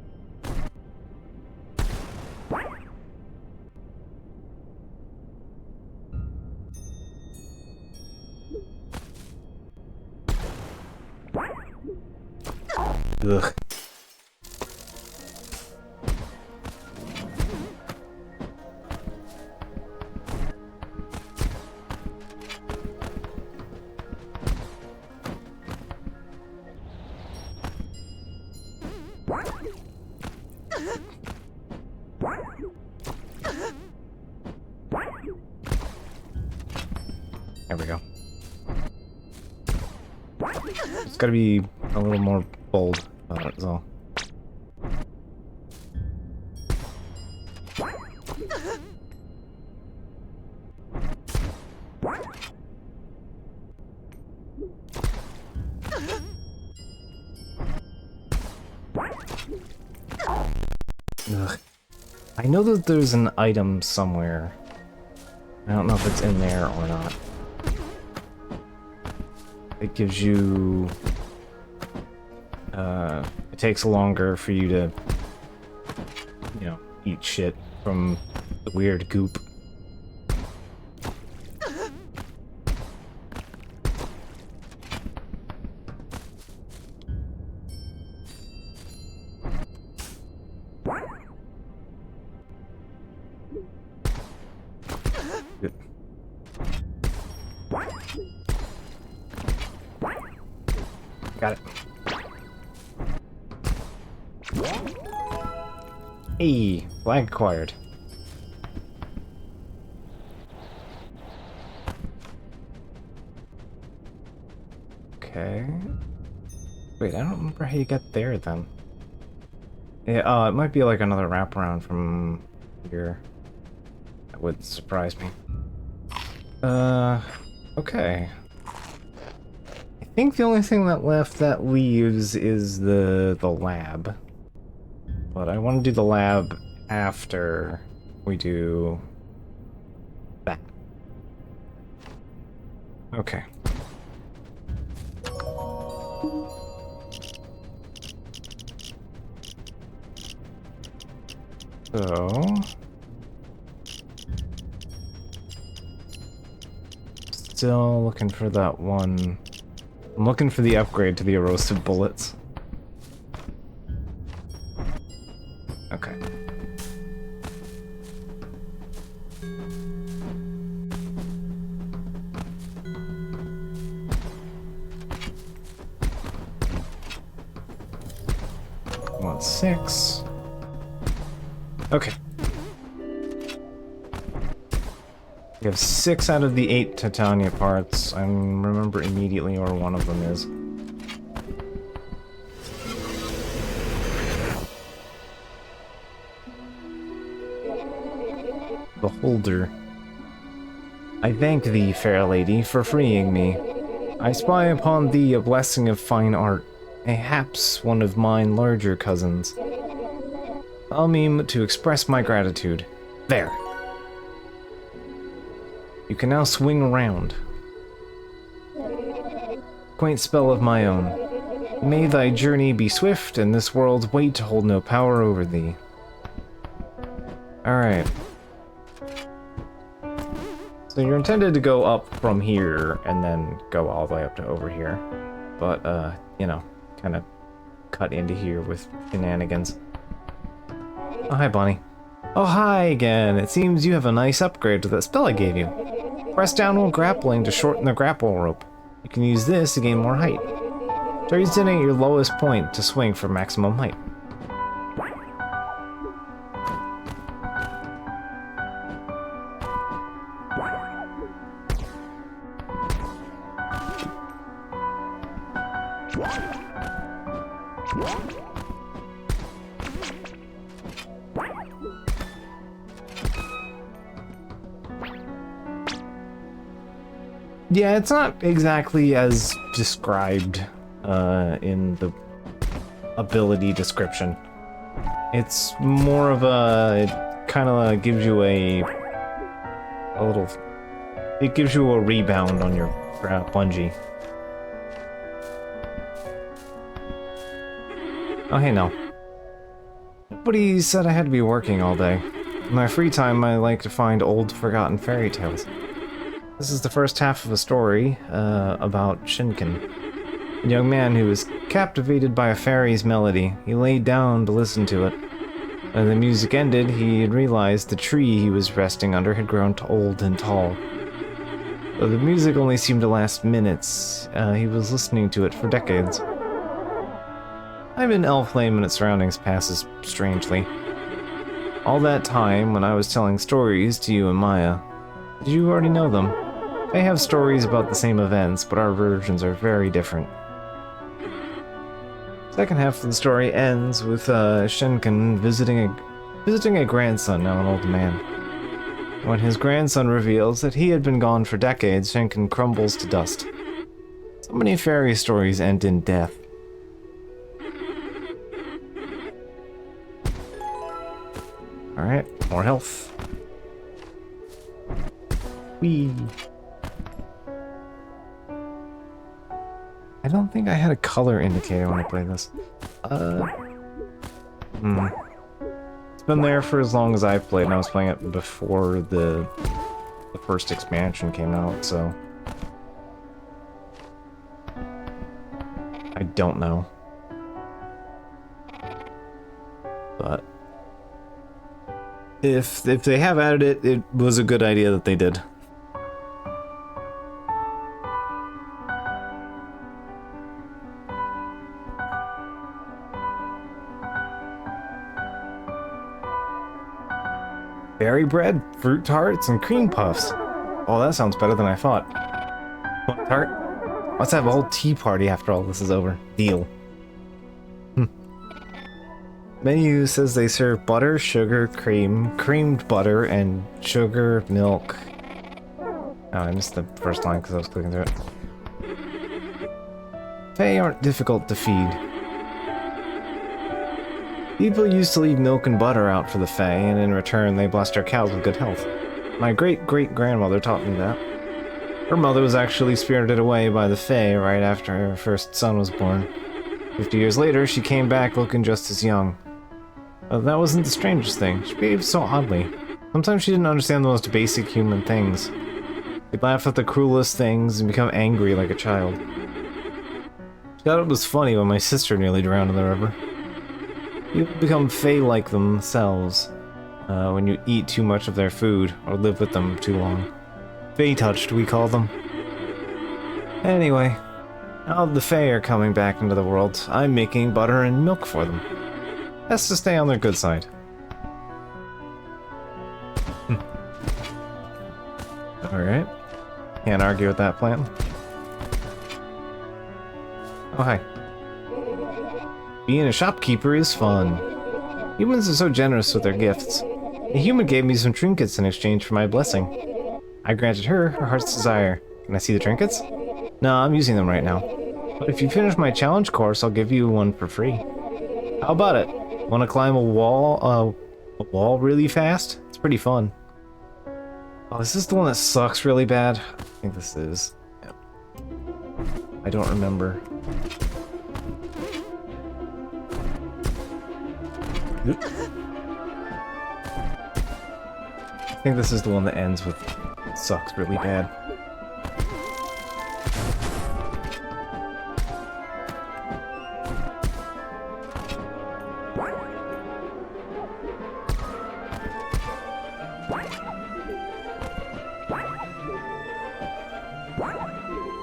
Ugh. There we go. It's gotta be a little more bold about it, is all. Ugh. I know that there's an item somewhere. I don't know if it's in there or not. It gives you... it takes longer for you to, you know, eat shit from the weird goop. Good. Got it. Hey, flag acquired. Okay. Wait, I don't remember how you get there then. Yeah, it might be like another wraparound from here. That would surprise me. Okay. I think the only thing that left that leaves is the lab. But I want to do the lab after we do that. Okay. So... still looking for that one. I'm looking for the upgrade to the erosive bullets. Okay. Want 6. Okay. We have 6 out of the 8 Titania parts. I remember immediately where one of them is. Beholder. I thank thee, fair lady, for freeing me. I spy upon thee a blessing of fine art, mayhaps one of mine larger cousins. Allow me to express my gratitude. There. You can now swing around. Quaint spell of my own. May thy journey be swift, and this world's weight hold no power over thee. Alright. So you're intended to go up from here, and then go all the way up to over here. But, you know, kind of cut into here with shenanigans. Oh, hi, Bonnie. Oh, hi again. It seems you have a nice upgrade to that spell I gave you. Press down while grappling to shorten the grapple rope. You can use this to gain more height. Try using it at your lowest point to swing for maximum height. Yeah, it's not exactly as described in the ability description. It's more of a, it kind of gives you a little, it gives you a rebound on your bungee. Oh, hey, no. Nobody said I had to be working all day. In my free time, I like to find old, forgotten fairy tales. This is the first half of a story about Shinken, a young man who was captivated by a fairy's melody. He laid down to listen to it. When the music ended, he realized the tree he was resting under had grown old and tall. Though the music only seemed to last minutes, he was listening to it for decades. Time in Elflame and its surroundings passes strangely. All that time, when I was telling stories to you and Maya, did you already know them? They have stories about the same events, but our versions are very different. Second half of the story ends with Shinken visiting a grandson, now an old man. When his grandson reveals that he had been gone for decades, Shinken crumbles to dust. So many fairy stories end in death. Alright, more health. Whee! I don't think I had a color indicator when I played this. It's been there for as long as I've played, and I was playing it before the first expansion came out, so... I don't know. But... If they have added it, it was a good idea that they did. Berry bread, fruit tarts, and cream puffs. Oh, that sounds better than I thought. What, tart? Let's have a whole tea party after all this is over. Deal. Menu says they serve butter, sugar, cream, creamed butter, and sugar, milk. Oh, I missed the first line because I was clicking through it. Fae aren't difficult to feed. People used to leave milk and butter out for the Fae, and in return they blessed our cows with good health. My great-great-grandmother taught me that. Her mother was actually spirited away by the Fae right after her first son was born. 50 years later, she came back looking just as young. That wasn't the strangest thing. She behaved so oddly. Sometimes she didn't understand the most basic human things. She'd laugh at the cruelest things and become angry like a child. She thought it was funny when my sister nearly drowned in the river. People become Fae-like themselves when you eat too much of their food or live with them too long. Fae-touched, we call them. Anyway, now the Fae are coming back into the world, I'm making butter and milk for them. Best to stay on their good side. Alright. Can't argue with that plan. Oh, hi. Being a shopkeeper is fun. Humans are so generous with their gifts. A human gave me some trinkets in exchange for my blessing. I granted her heart's desire. Can I see the trinkets? No, I'm using them right now. But if you finish my challenge course, I'll give you one for free. How about it? Want to climb a wall really fast? It's pretty fun. Oh, is this the one that sucks really bad? I think this is. Yeah. I don't remember. I think this is the one that ends with sucks really bad.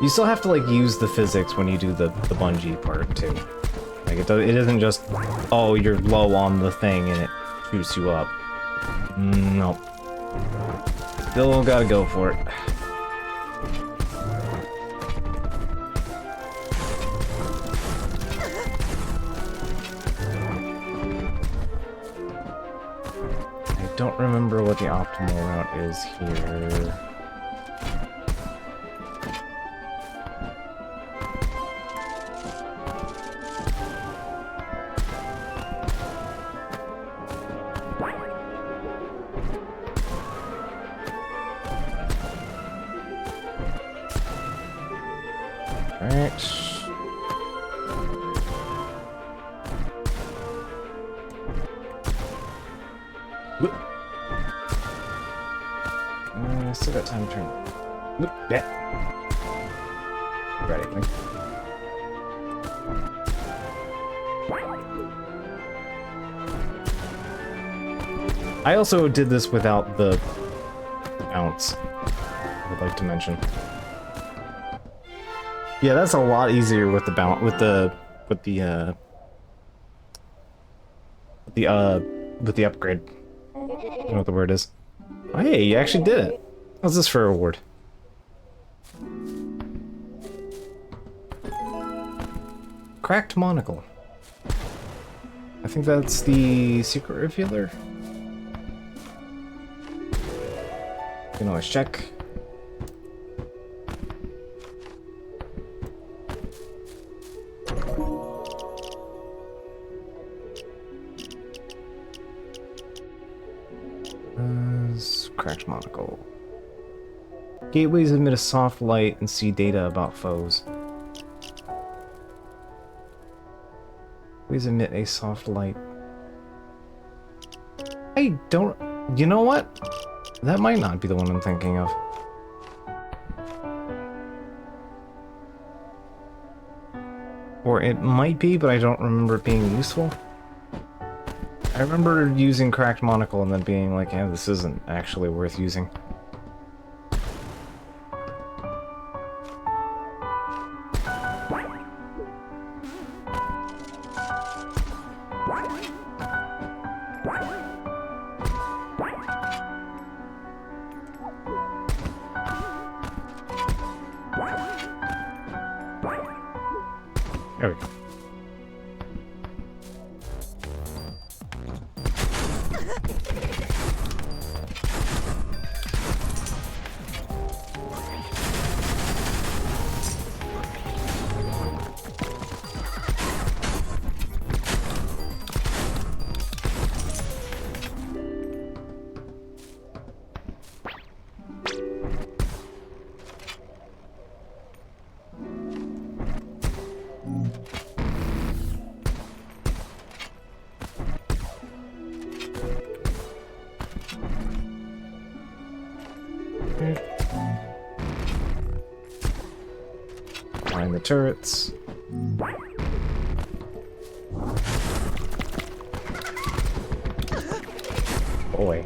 You still have to like use the physics when you do the bungee part too. Like it isn't just, oh, you're low on the thing and it shoots you up. Nope. Still gotta go for it. I don't remember what the optimal route is here. Still got time to turn. Whoop, yeah. Ready, I think. I also did this without the bounce. I would like to mention. Yeah, that's a lot easier with the bounce, with the upgrade. I don't know what the word is. Oh, hey, you actually did it. How's this for a reward? Cracked monocle. I think that's the secret revealer. You can always check. Cracked monocle. Gateways emit a soft light and see data about foes. Gateways emit a soft light. I don't... You know what? That might not be the one I'm thinking of. Or it might be, but I don't remember it being useful. I remember using Cracked Monocle and then being like, yeah, this isn't actually worth using. There we go. turrets. Boy.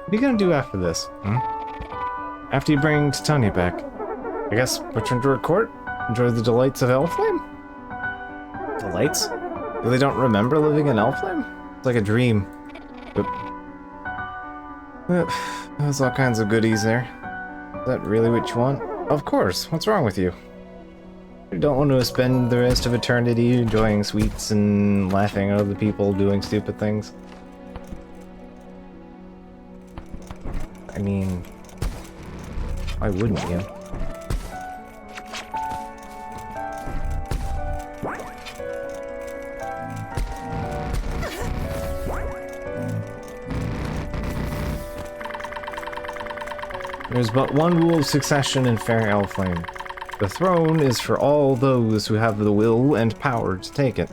What are you gonna do after this? Hmm? After you bring Titania back? I guess return to her court? Enjoy the delights of Elflame? Delights? They don't remember living in Elflame? It's like a dream. But there's all kinds of goodies there. Is that really what you want? Of course. What's wrong with you? You don't want to spend the rest of eternity enjoying sweets and laughing at other people doing stupid things? I mean, why wouldn't you? There's but one rule of succession in Fair Elflame. The throne is for all those who have the will and power to take it.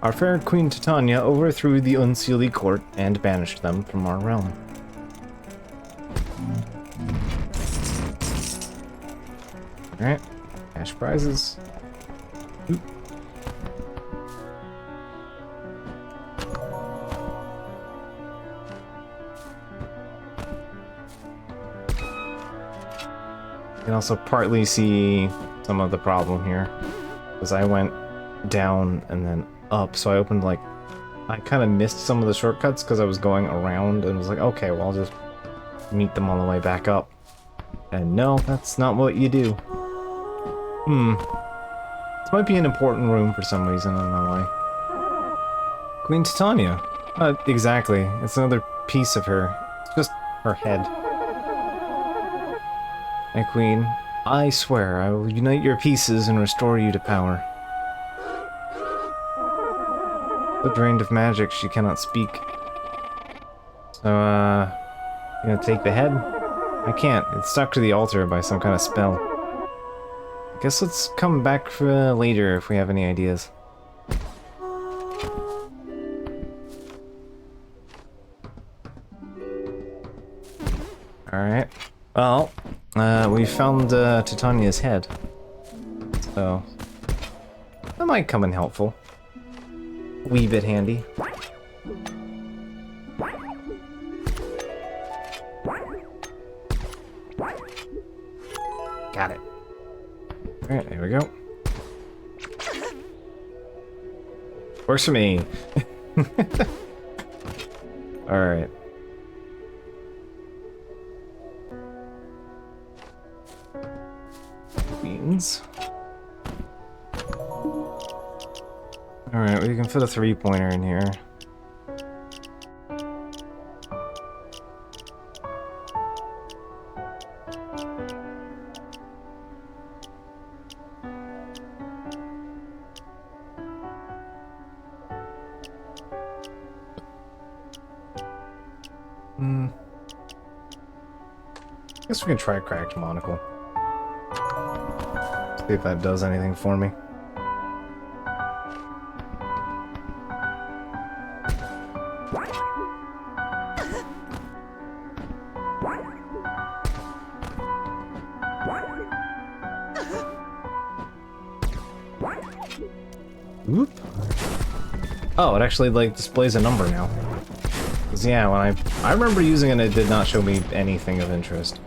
Our fair Queen Titania overthrew the Unseelie court and banished them from our realm. Alright, cash prizes. Oop. You can also partly see some of the problem here, because I went down and then up, so I opened like, I kind of missed some of the shortcuts because I was going around and was like, okay, well I'll just meet them on the way back up. And no, that's not what you do. This might be an important room for some reason, I don't know why. Queen Titania. Exactly. It's another piece of her. It's just her head. My queen, I swear I will unite your pieces and restore you to power. So drained of magic, she cannot speak. So, you gonna take the head? I can't. It's stuck to the altar by some kind of spell. I guess let's come back for later if we have any ideas. Alright. Well, we found Titania's head. So, that might come in helpful. Wee bit handy. Got it. Alright, there we go. Works for me. Alright. Beans. Alright, we can fit a 3-pointer in here. Guess we can try a cracked monocle. See if that does anything for me. Oop. Oh, it actually like displays a number now. 'Cause yeah, when I remember using it, it did not show me anything of interest.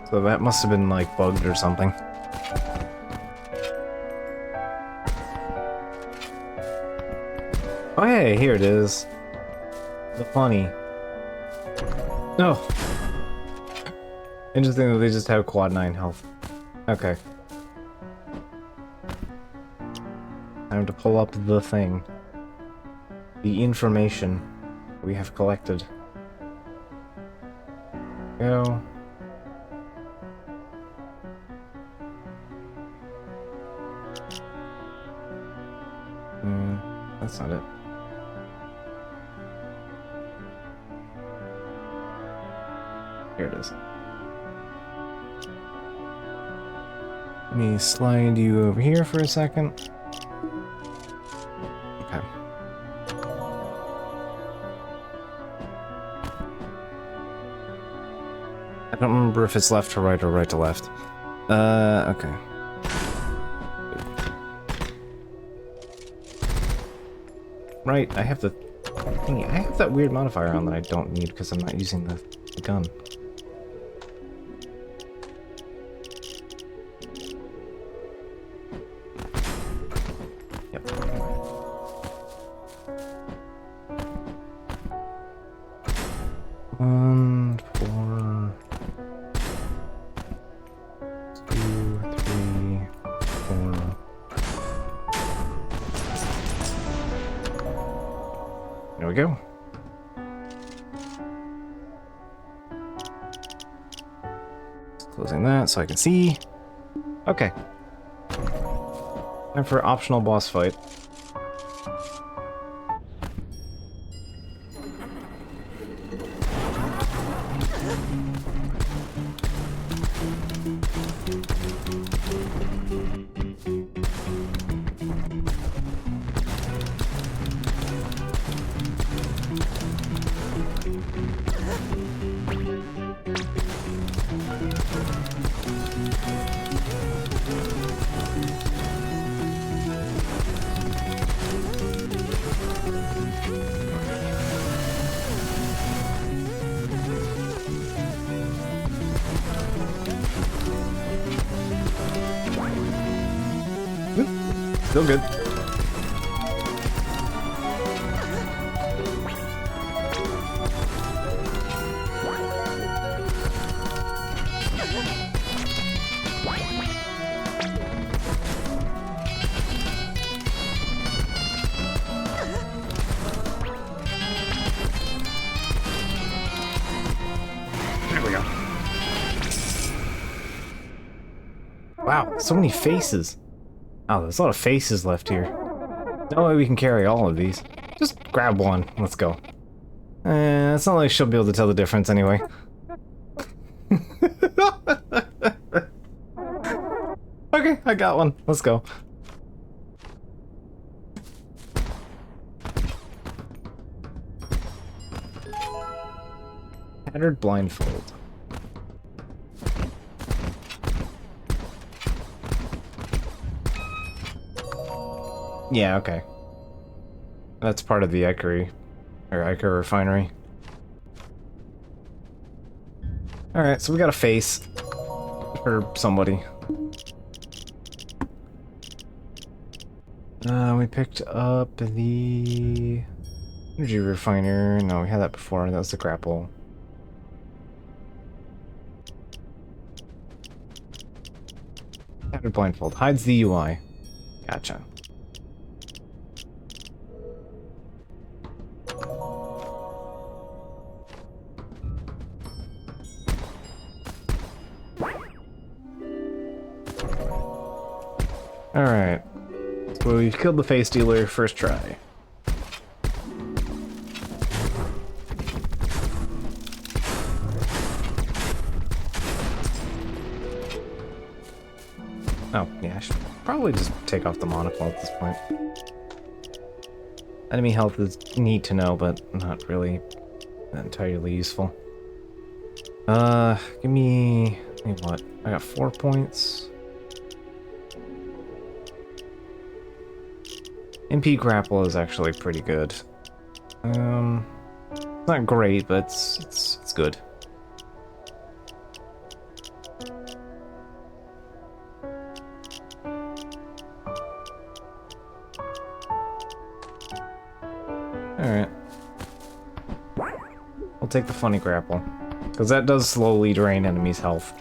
So that must have been like bugged or something. Oh hey, here it is. The funny. No. Interesting that they just have quad 9 health. Okay. Time to pull up the thing. the information we have collected. Go. That's not it. Here it is. Let me slide you over here for a second. Okay. I don't remember if it's left to right or right to left. Okay. Right, I have the thingy. I have that weird modifier on that I don't need because I'm not using the gun. Yep. 1, 4, 2, 3, 4. There we go. Closing that so I can see. Okay. Time for optional boss fight. Still good. There we go. Wow, so many faces. Oh, there's a lot of faces left here. No way we can carry all of these. Just grab one. Let's go. It's not like she'll be able to tell the difference anyway. Okay, I got one. Let's go. Tattered blindfold. Yeah, okay. That's part of the Iker refinery. Alright, so we got a face. For somebody. We picked up the energy refiner. No, we had that before. That was the grapple. Tattered blindfold. Hides the UI. Gotcha. Alright. So we've killed the face dealer first try. Oh, yeah, I should probably just take off the monocle at this point. Enemy health is neat to know, but not really entirely useful. Give me what? I got 4 points. MP grapple is actually pretty good. It's not great, but it's good. Alright. We'll take the funny grapple. Because that does slowly drain enemies' health.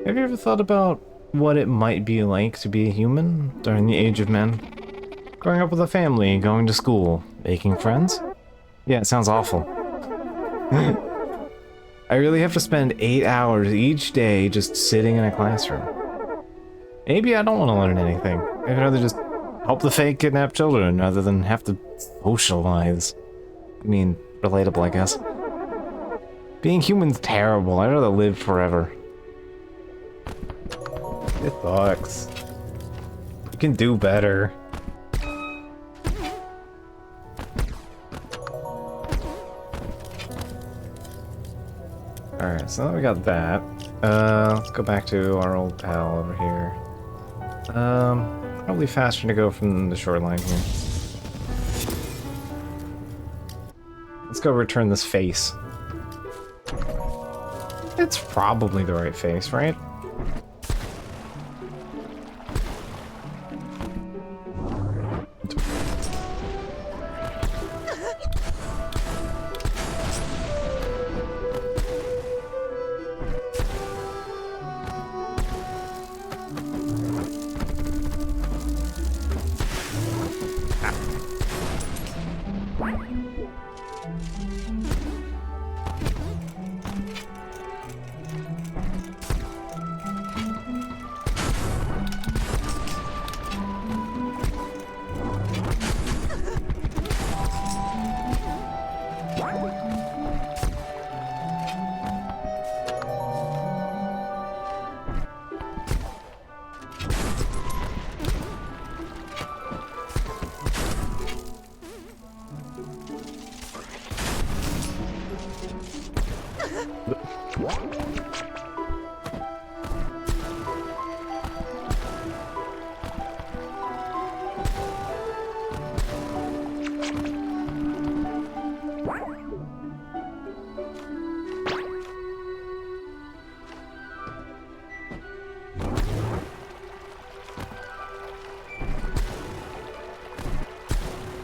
Have you ever thought about what it might be like to be a human during the age of men? Growing up with a family, going to school, making friends? Yeah, it sounds awful. I really have to spend 8 hours each day just sitting in a classroom. Maybe I don't want to learn anything. I'd rather just help the fake kidnapped children rather than have to socialize. I mean, relatable, I guess. Being human's terrible. I'd rather live forever. It sucks. You can do better. Alright, so now we got that. Let's go back to our old pal over here. Probably faster to go from the shoreline here. Let's go return this face. It's probably the right face, right?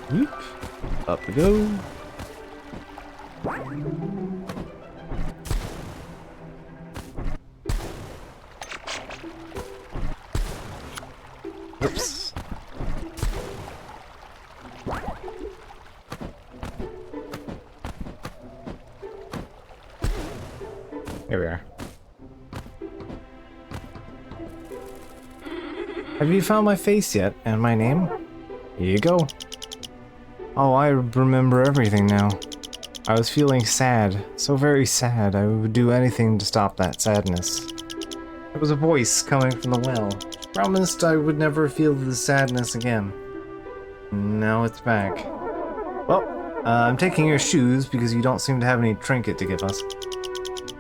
Whoop. Up we go. Oops. Here we are. Have you found my face yet, and my name? Here you go. Oh, I remember everything now. I was feeling sad, so very sad. I would do anything to stop that sadness. There was a voice coming from the well. Promised I would never feel the sadness again. Now it's back. Well, I'm taking your shoes because you don't seem to have any trinket to give us.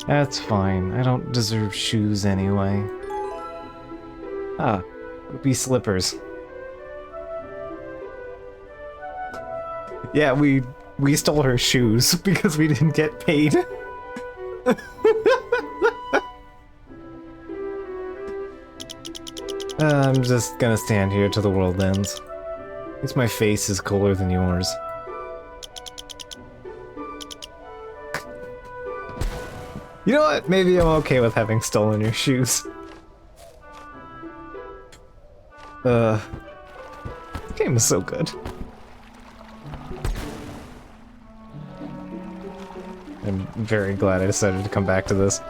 That's fine. I don't deserve shoes anyway. Ah, ruby slippers. Yeah, we stole her shoes because we didn't get paid. I'm just gonna stand here till the world ends. At least my face is cooler than yours. You know what? Maybe I'm okay with having stolen your shoes. This game is so good. I'm very glad I decided to come back to this.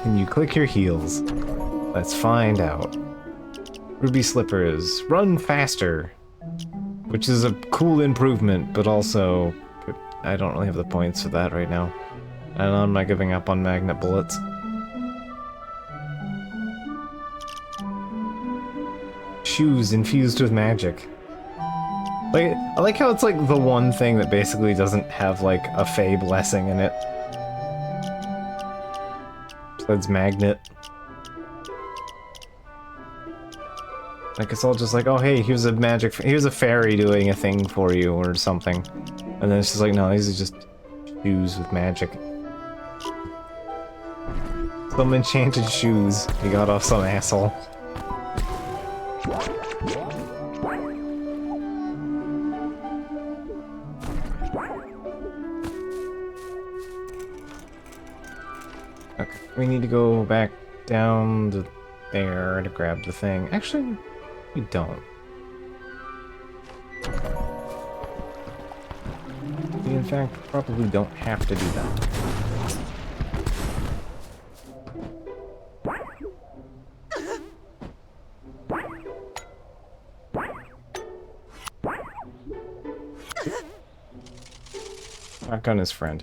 Can you click your heels? Let's find out. Ruby slippers. Run faster! Which is a cool improvement, but also I don't really have the points for that right now. And I'm not giving up on magnet bullets. Shoes infused with magic. Like, I like how it's like the one thing that basically doesn't have like a Fey blessing in it. Besides magnet. Like, it's all just like, oh, hey, here's a fairy doing a thing for you, or something. And then it's just like, no, these are just shoes with magic. Some enchanted shoes he got off some asshole. Okay, we need to go back down to there to grab the thing. Actually, we don't. We, in fact, probably don't have to do that. Knock on his friend.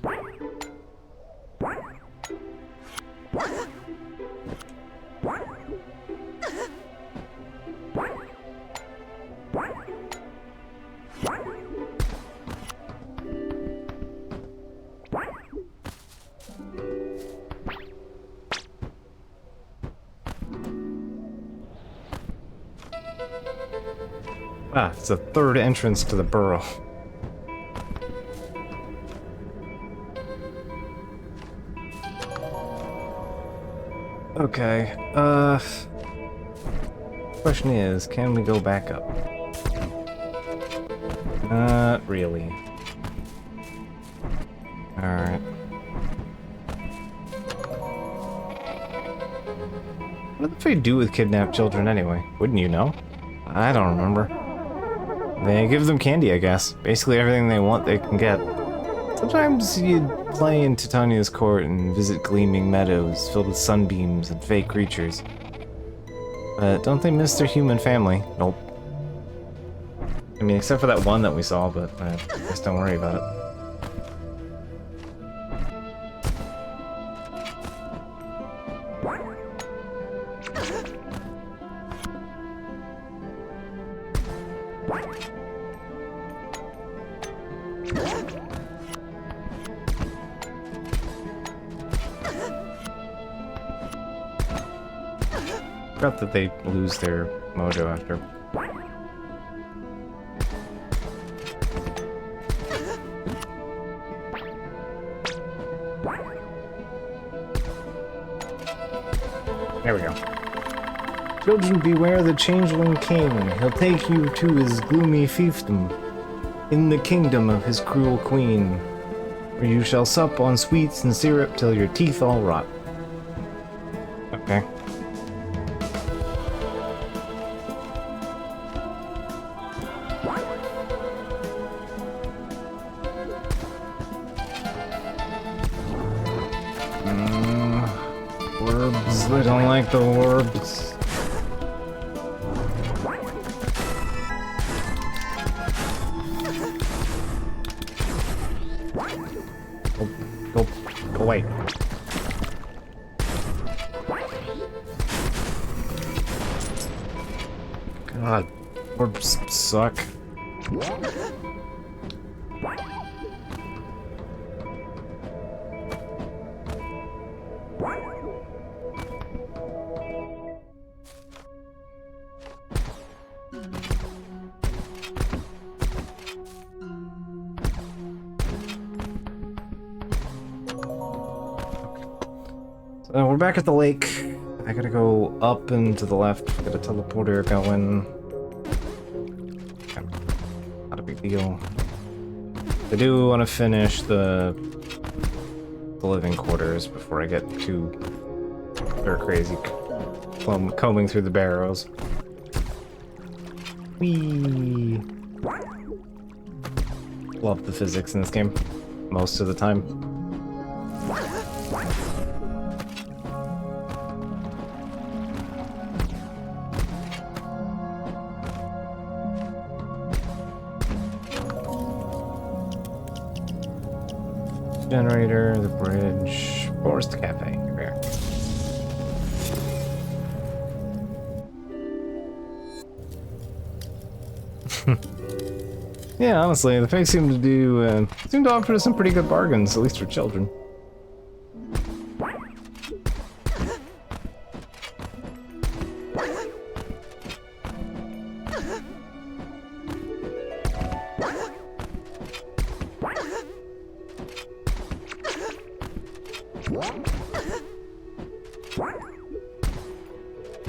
Ah, it's the third entrance to the burrow. Okay, question is, can we go back up? Not really. Alright. What do they do with kidnapped children anyway? Wouldn't you know? I don't remember. They give them candy, I guess. Basically everything they want they can get. Sometimes you play in Titania's court and visit gleaming meadows filled with sunbeams and fake creatures. But don't they miss their human family? Nope. I mean, except for that one that we saw, but just don't worry about it. Forgot that they lose their mojo after. There we go. Children, beware the changeling king. He'll take you to his gloomy fiefdom, in the kingdom of his cruel queen, where you shall sup on sweets and syrup till your teeth all rot. Okay. Orbs, I don't like the orbs. Go away. God, orbs suck. We're back at the lake. I gotta go up and to the left. Got a teleporter going. Not a big deal. I do want to finish the living quarters before I get too crazy combing through the barrows. Whee! Love the physics in this game most of the time. Generator, the bridge, Forest Cafe. Here we are. Yeah, honestly, the fakes seem to offer some pretty good bargains, at least for children.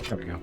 There we go.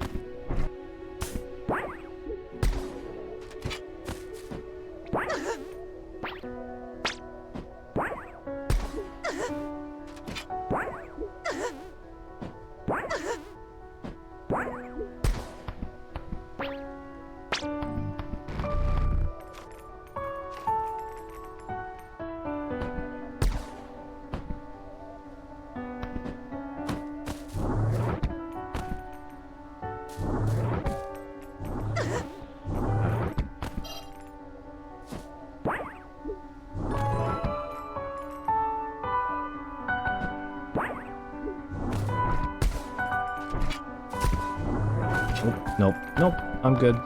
Nope, nope, I'm good.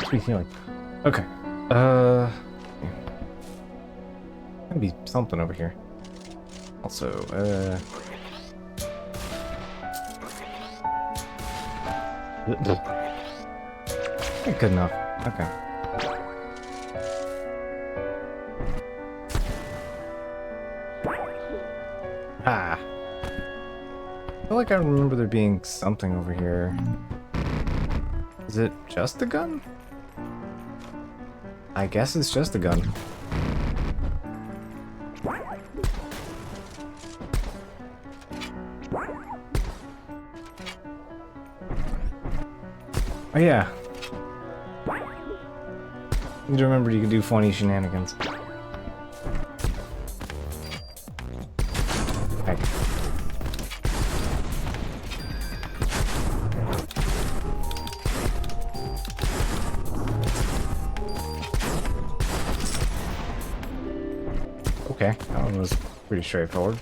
Sweet healing. Okay. Gonna be something over here. Also, good enough. Okay. Ah. I feel like I remember there being something over here. Is it just a gun? I guess it's just a gun. Oh yeah. You need to remember you can do funny shenanigans. Okay. Okay, that one was pretty straightforward.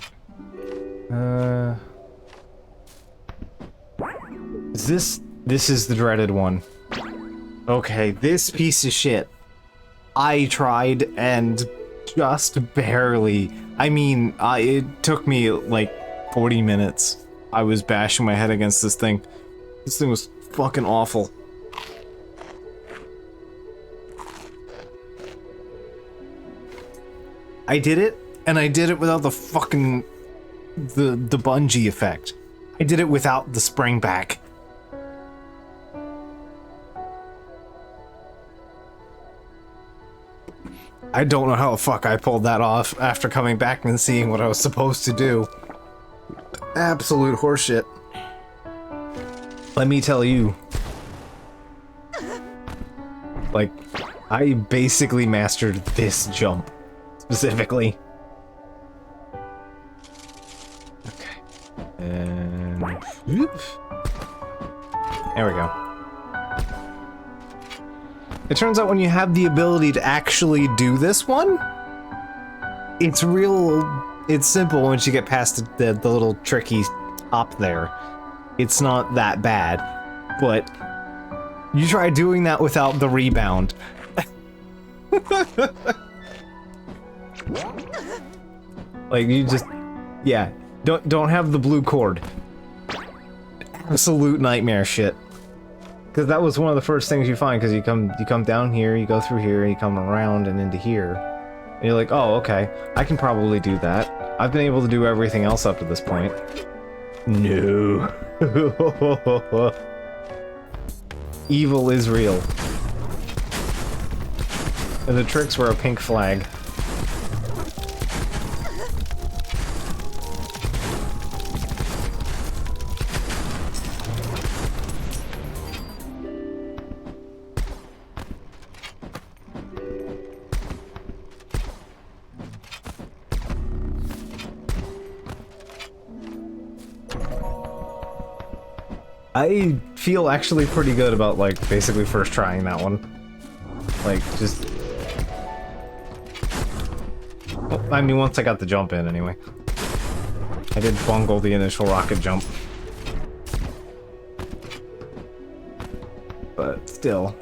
This is the dreaded one. Okay, this piece of shit. I tried and just barely. I mean, it took me like 40 minutes. I was bashing my head against this thing. This thing was fucking awful. I did it, and I did it without the fucking the bungee effect. I did it without the spring back. I don't know how the fuck I pulled that off after coming back and seeing what I was supposed to do. Absolute horseshit. Let me tell you. Like, I basically mastered this jump. Specifically. Okay. And... whoop. There we go. It turns out when you have the ability to actually do this one, it's simple once you get past the little tricky top there. It's not that bad, but you try doing that without the rebound. Like, you just, yeah, don't have the blue cord. Absolute nightmare shit. Because that was one of the first things you find, because you come down here, you go through here, you come around and into here. And you're like, oh, okay, I can probably do that. I've been able to do everything else up to this point. No. Evil is real. And the tricks were a pink flag. I feel actually pretty good about, like, basically first trying that one. Like, just... well, I mean, once I got the jump in, anyway. I did bungle the initial rocket jump. But still...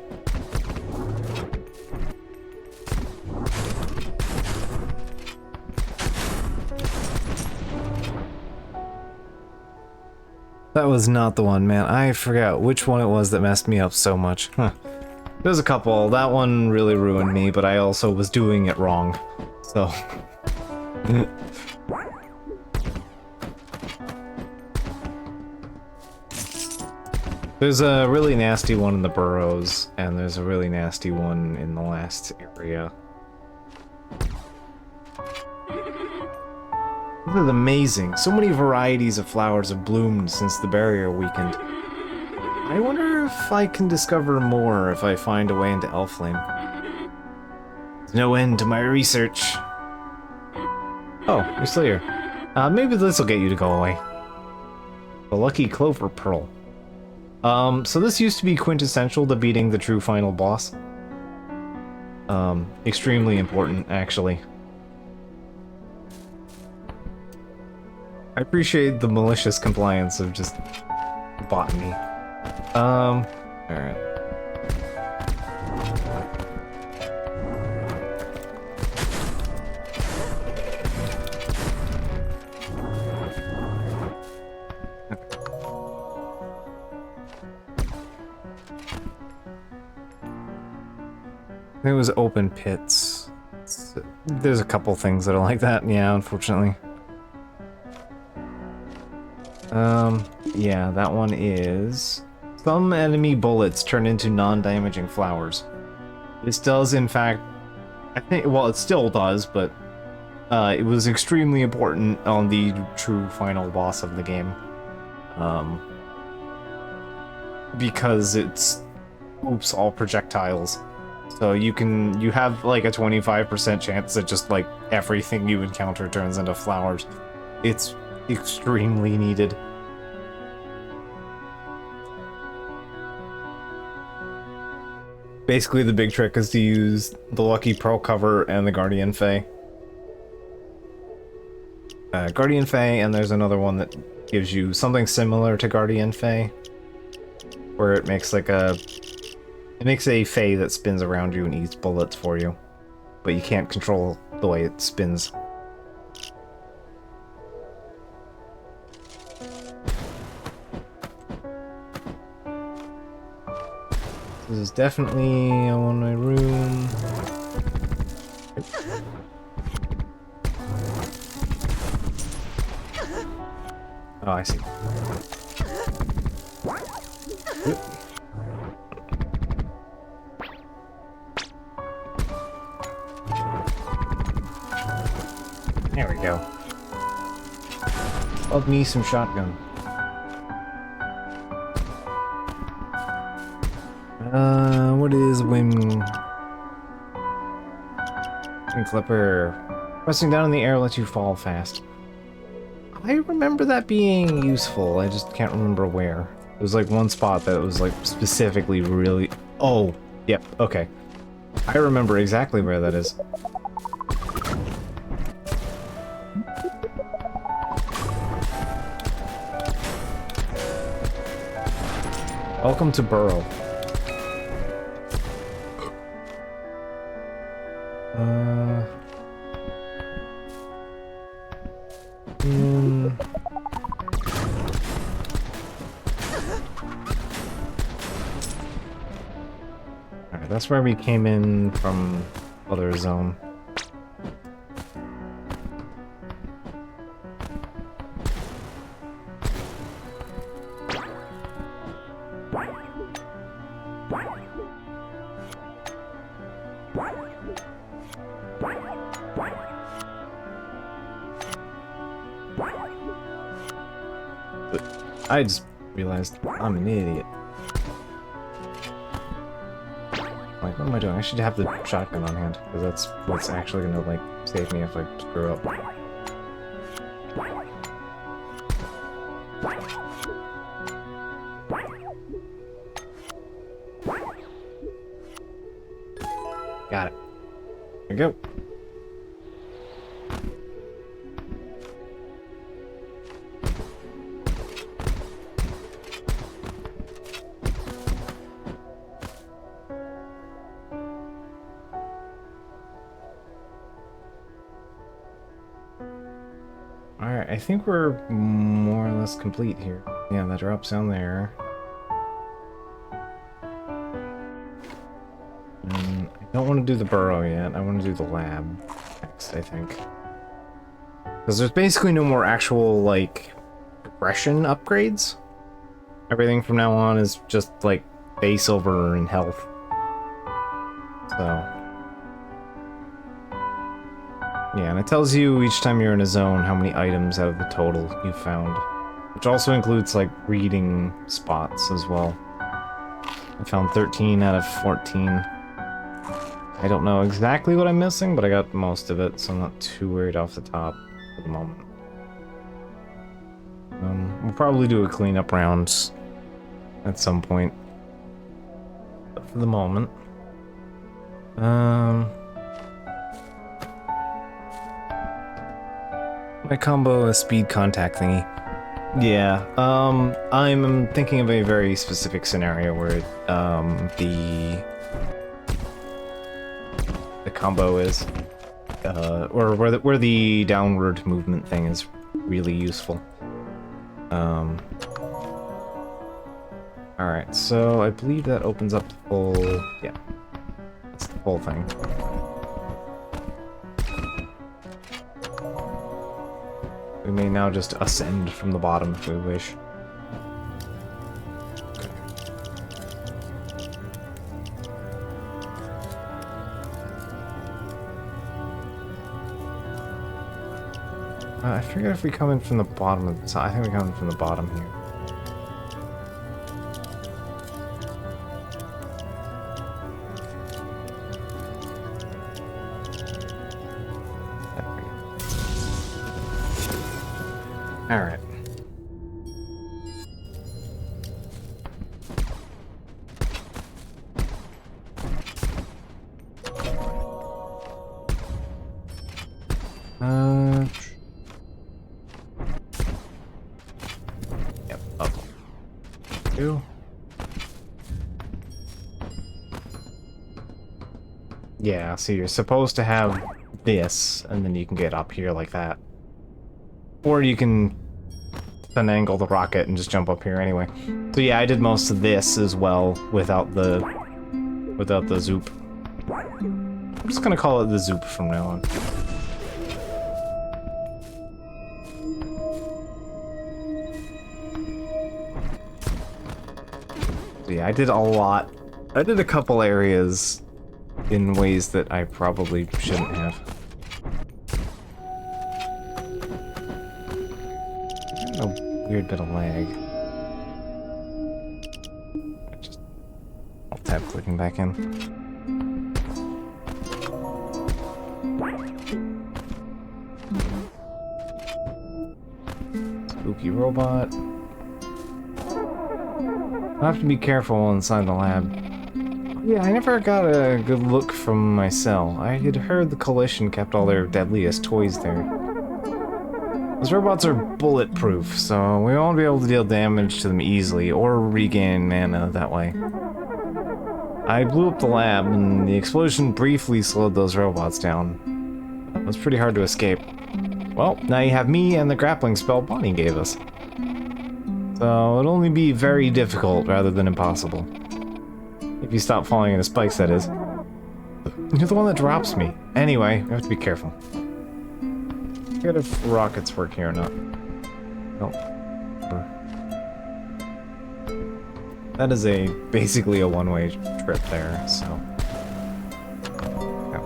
That was not the one, man. I forgot which one it was that messed me up so much. Huh. There's a couple. That one really ruined me, but I also was doing it wrong. So... There's a really nasty one in the burrows, and there's a really nasty one in the last area. This is amazing. So many varieties of flowers have bloomed since the barrier weakened. I wonder if I can discover more if I find a way into Elflame. There's no end to my research. Oh, you're still here. Maybe this will get you to go away. The Lucky Clover Pearl. So this used to be quintessential to beating the true final boss. Extremely important, actually. I appreciate the malicious compliance of just botany. Alright. It was open pits. There's a couple things that are like that, yeah, unfortunately. Yeah, that one is... Some enemy bullets turn into non-damaging flowers. This does, in fact... I think, well, it still does, but... it was extremely important on the true final boss of the game. Because it's... Oops, all projectiles. So you have like a 25% chance that just like everything you encounter turns into flowers. It's extremely needed. Basically the big trick is to use the Lucky Pearl cover and the Guardian Fey. Guardian Fey, and there's another one that gives you something similar to Guardian Fey, where it makes like a... It makes a Fey that spins around you and eats bullets for you, but you can't control the way it spins. This is definitely on my room. Oh, I see. Oop. There we go. Love me some shotgun. What is Wing Flipper? Pressing down in the air lets you fall fast. I remember that being useful, I just can't remember where. It was like one spot that was like specifically really... Oh, yep, okay. I remember exactly where that is. Welcome to Burrow. Alright, that's where we came in from other zone. I just realized I'm an idiot. Like, what am I doing? I should have the shotgun on hand, because that's what's actually gonna, like, save me if I screw up. Got it. There we go. Alright. Alright, I think we're more or less complete here. Yeah, that drops down there. I don't want to do the burrow yet. I want to do the lab next, I think. Because there's basically no more actual, like, progression upgrades. Everything from now on is just, like, base silver and health. So... yeah, and it tells you each time you're in a zone how many items out of the total you've found. Which also includes, like, reading spots as well. I found 13 out of 14. I don't know exactly what I'm missing, but I got most of it, so I'm not too worried off the top for the moment. We'll probably do a cleanup round at some point. But for the moment... my combo a speed contact thingy. Yeah, I'm thinking of a very specific scenario where the combo is, or where the downward movement thing is really useful. Alright, so I believe that opens up the full, yeah, that's the full thing. We may now just ascend from the bottom if we wish. Okay. I forget if we come in from the bottom of the side. I think we come in from the bottom here. Alright. Yep, up. 2. Yeah, so you're supposed to have this, and then you can get up here like that. Or you can finagle the rocket and just jump up here anyway. So yeah, I did most of this as well without the zoop. I'm just gonna call it the zoop from now on. So yeah, I did a lot. I did a couple areas in ways that I probably shouldn't have. Weird bit of lag. I'll tab clicking back in. Spooky robot. I'll have to be careful inside the lab. Yeah, I never got a good look from my cell. I had heard the Coalition kept all their deadliest toys there. Those robots are bulletproof, so we won't be able to deal damage to them easily, or regain mana that way. I blew up the lab, and the explosion briefly slowed those robots down. It was pretty hard to escape. Well, now you have me and the grappling spell Bonnie gave us. So it'll only be very difficult rather than impossible. If you stop falling into spikes, that is. You're the one that drops me. Anyway, we have to be careful. Forget if rockets work here or not. Nope. That is basically a one-way trip there, so... yeah.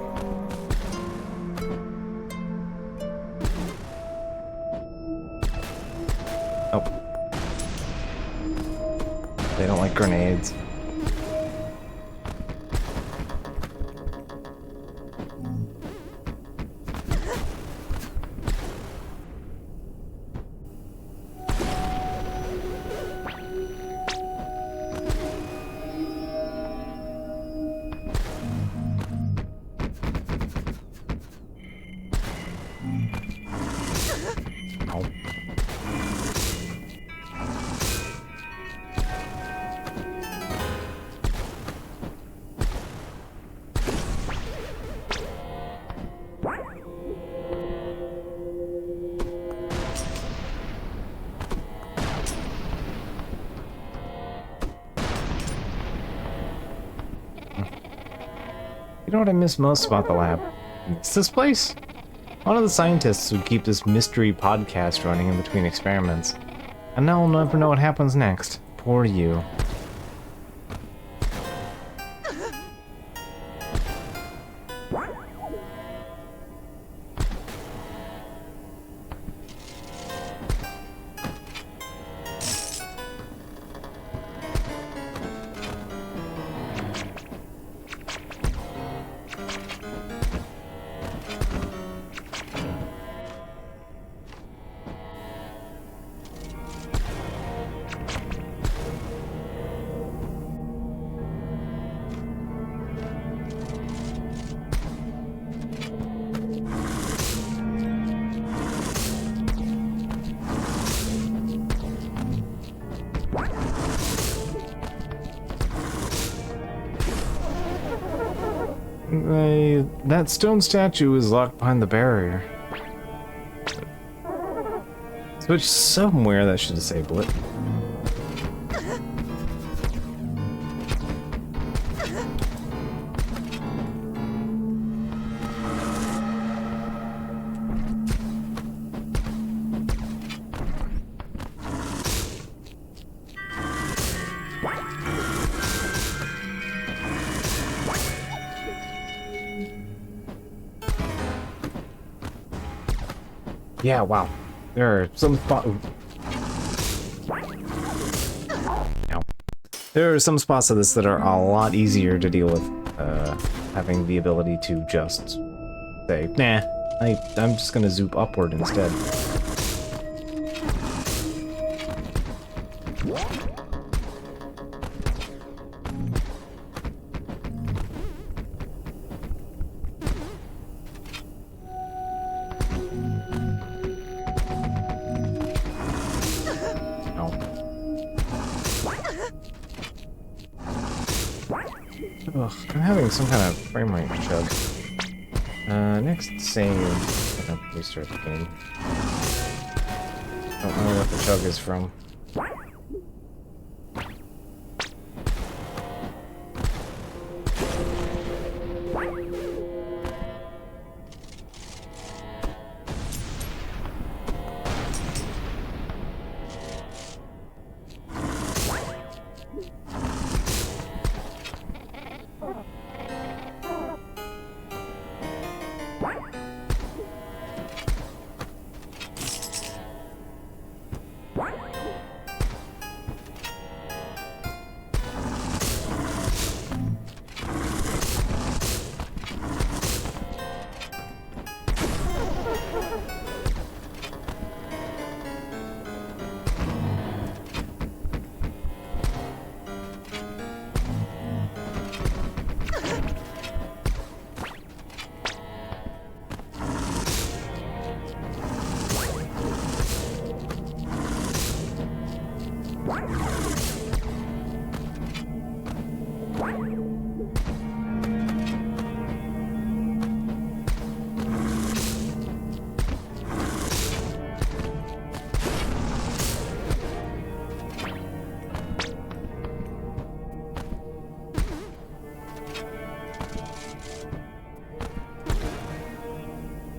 Oh. They don't like grenades. You know what I miss most about the lab? It's this place. One of the scientists would keep this mystery podcast running in between experiments. And now I'll never know what happens next. Poor you. That stone statue is locked behind the barrier. Switch somewhere that should disable it. Yeah, wow. There are some spots. There are some spots of this that are a lot easier to deal with. Having the ability to just say, nah, I'm just gonna zoop upward instead. Ugh, I'm having some kind of frame rate chug. Next save. I'm gonna restart the game. Don't know what the chug is from.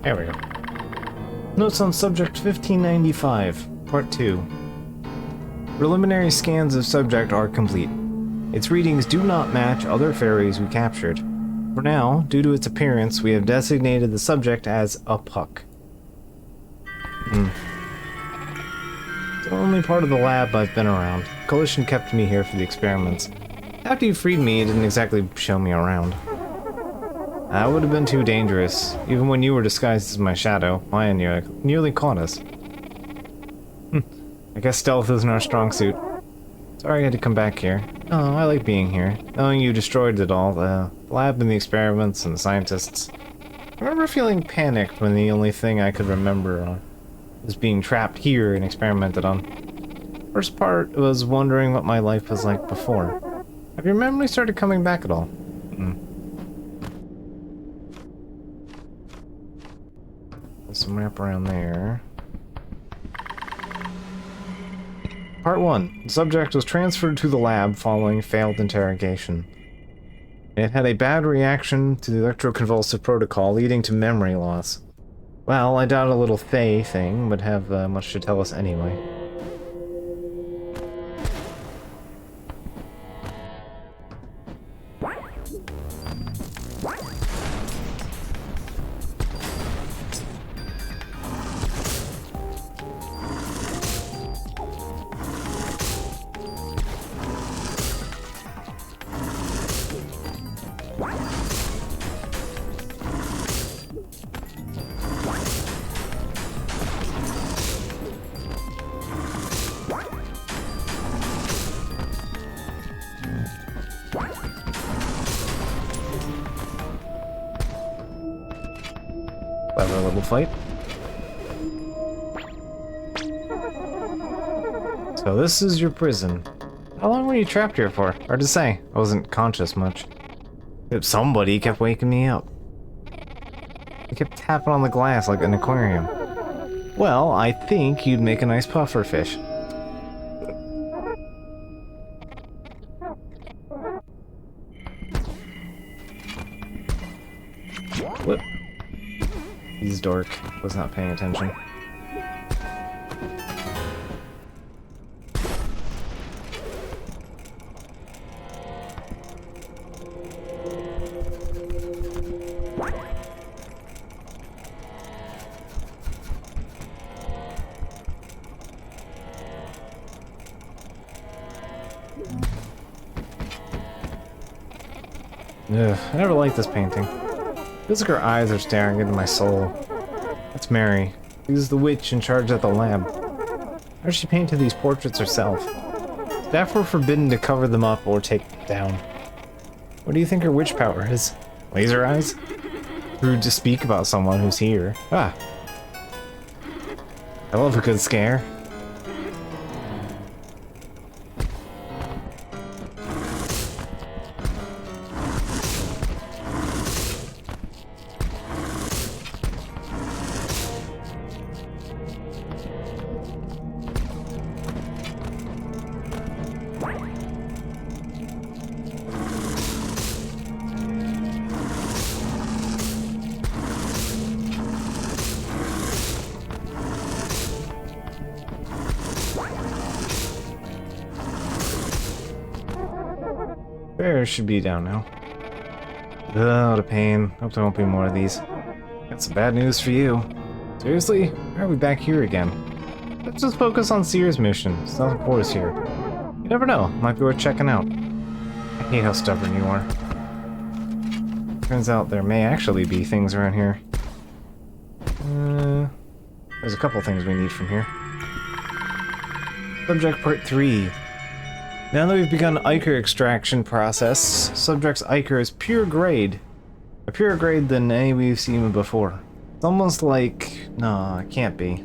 There we go. Notes on Subject 1595, Part 2. Preliminary scans of Subject are complete. Its readings do not match other fairies we captured. For now, due to its appearance, we have designated the subject as a puck. It's the only part of the lab I've been around. Coalition kept me here for the experiments. After you freed me, it didn't exactly show me around. That would have been too dangerous. Even when you were disguised as my shadow, Maya nearly caught us. I guess stealth isn't our strong suit. Sorry I had to come back here. Oh, I like being here. Knowing you destroyed it all, the lab and the experiments and the scientists. I remember feeling panicked when the only thing I could remember was being trapped here and experimented on. First part was wondering what my life was like before. Have your memory started coming back at all? Some map around there. Part 1. The subject was transferred to the lab following failed interrogation. It had a bad reaction to the electroconvulsive protocol, leading to memory loss. Well, I doubt a little Fae thing would have much to tell us anyway. Clever little fight. So this is your prison. How long were you trapped here for? Hard to say. I wasn't conscious much. Somebody kept waking me up. He kept tapping on the glass like an aquarium. Well, I think you'd make a nice puffer fish. Whoop. He's dork. Was not paying attention. Ugh, I never liked this painting. Feels like her eyes are staring into my soul. That's Mary. She's the witch in charge at the lab. How does she painted these portraits herself? Staff were forbidden to cover them up or take them down. What do you think her witch power is? Laser eyes? Rude to speak about someone who's here. Ah. I love a good scare. Bears should be down now. Ugh, what a pain. Hope there won't be more of these. Got some bad news for you. Seriously? Why are we back here again? Let's just focus on Seer's mission. It's nothing for us here. You never know. Might be worth checking out. I hate how stubborn you are. Turns out there may actually be things around here. There's a couple things we need from here. Subject Part 3. Now that we've begun Ichor extraction process, Subject's Ichor is pure grade. A purer grade than any we've seen before. It's almost like... no, it can't be.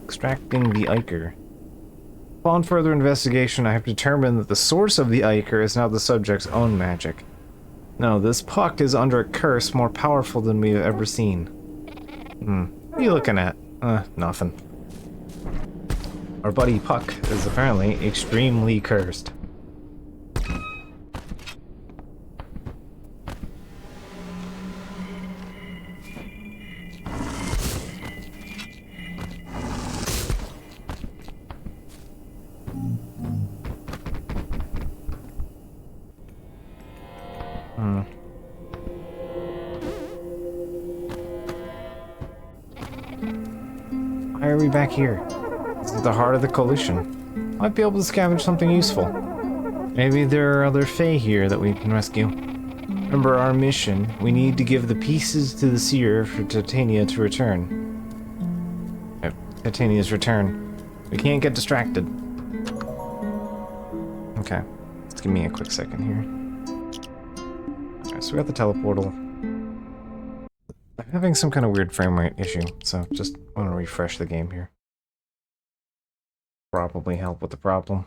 Extracting the Ichor. Upon further investigation, I have determined that the source of the Ichor is now the subject's own magic. No, this Puck is under a curse more powerful than we've ever seen. What are you looking at? Nothing. Our buddy Puck is apparently extremely cursed. Why are we back here? This is the heart of the coalition. Might be able to scavenge something useful. Maybe there are other Fae here that we can rescue. Remember our mission. We need to give the pieces to the Seer for Titania to return. Titania's return. We can't get distracted. Okay. Just give me a quick second here. Alright, so we got the teleportal. I'm having some kind of weird frame rate issue, so just want to refresh the game here. Probably help with the problem.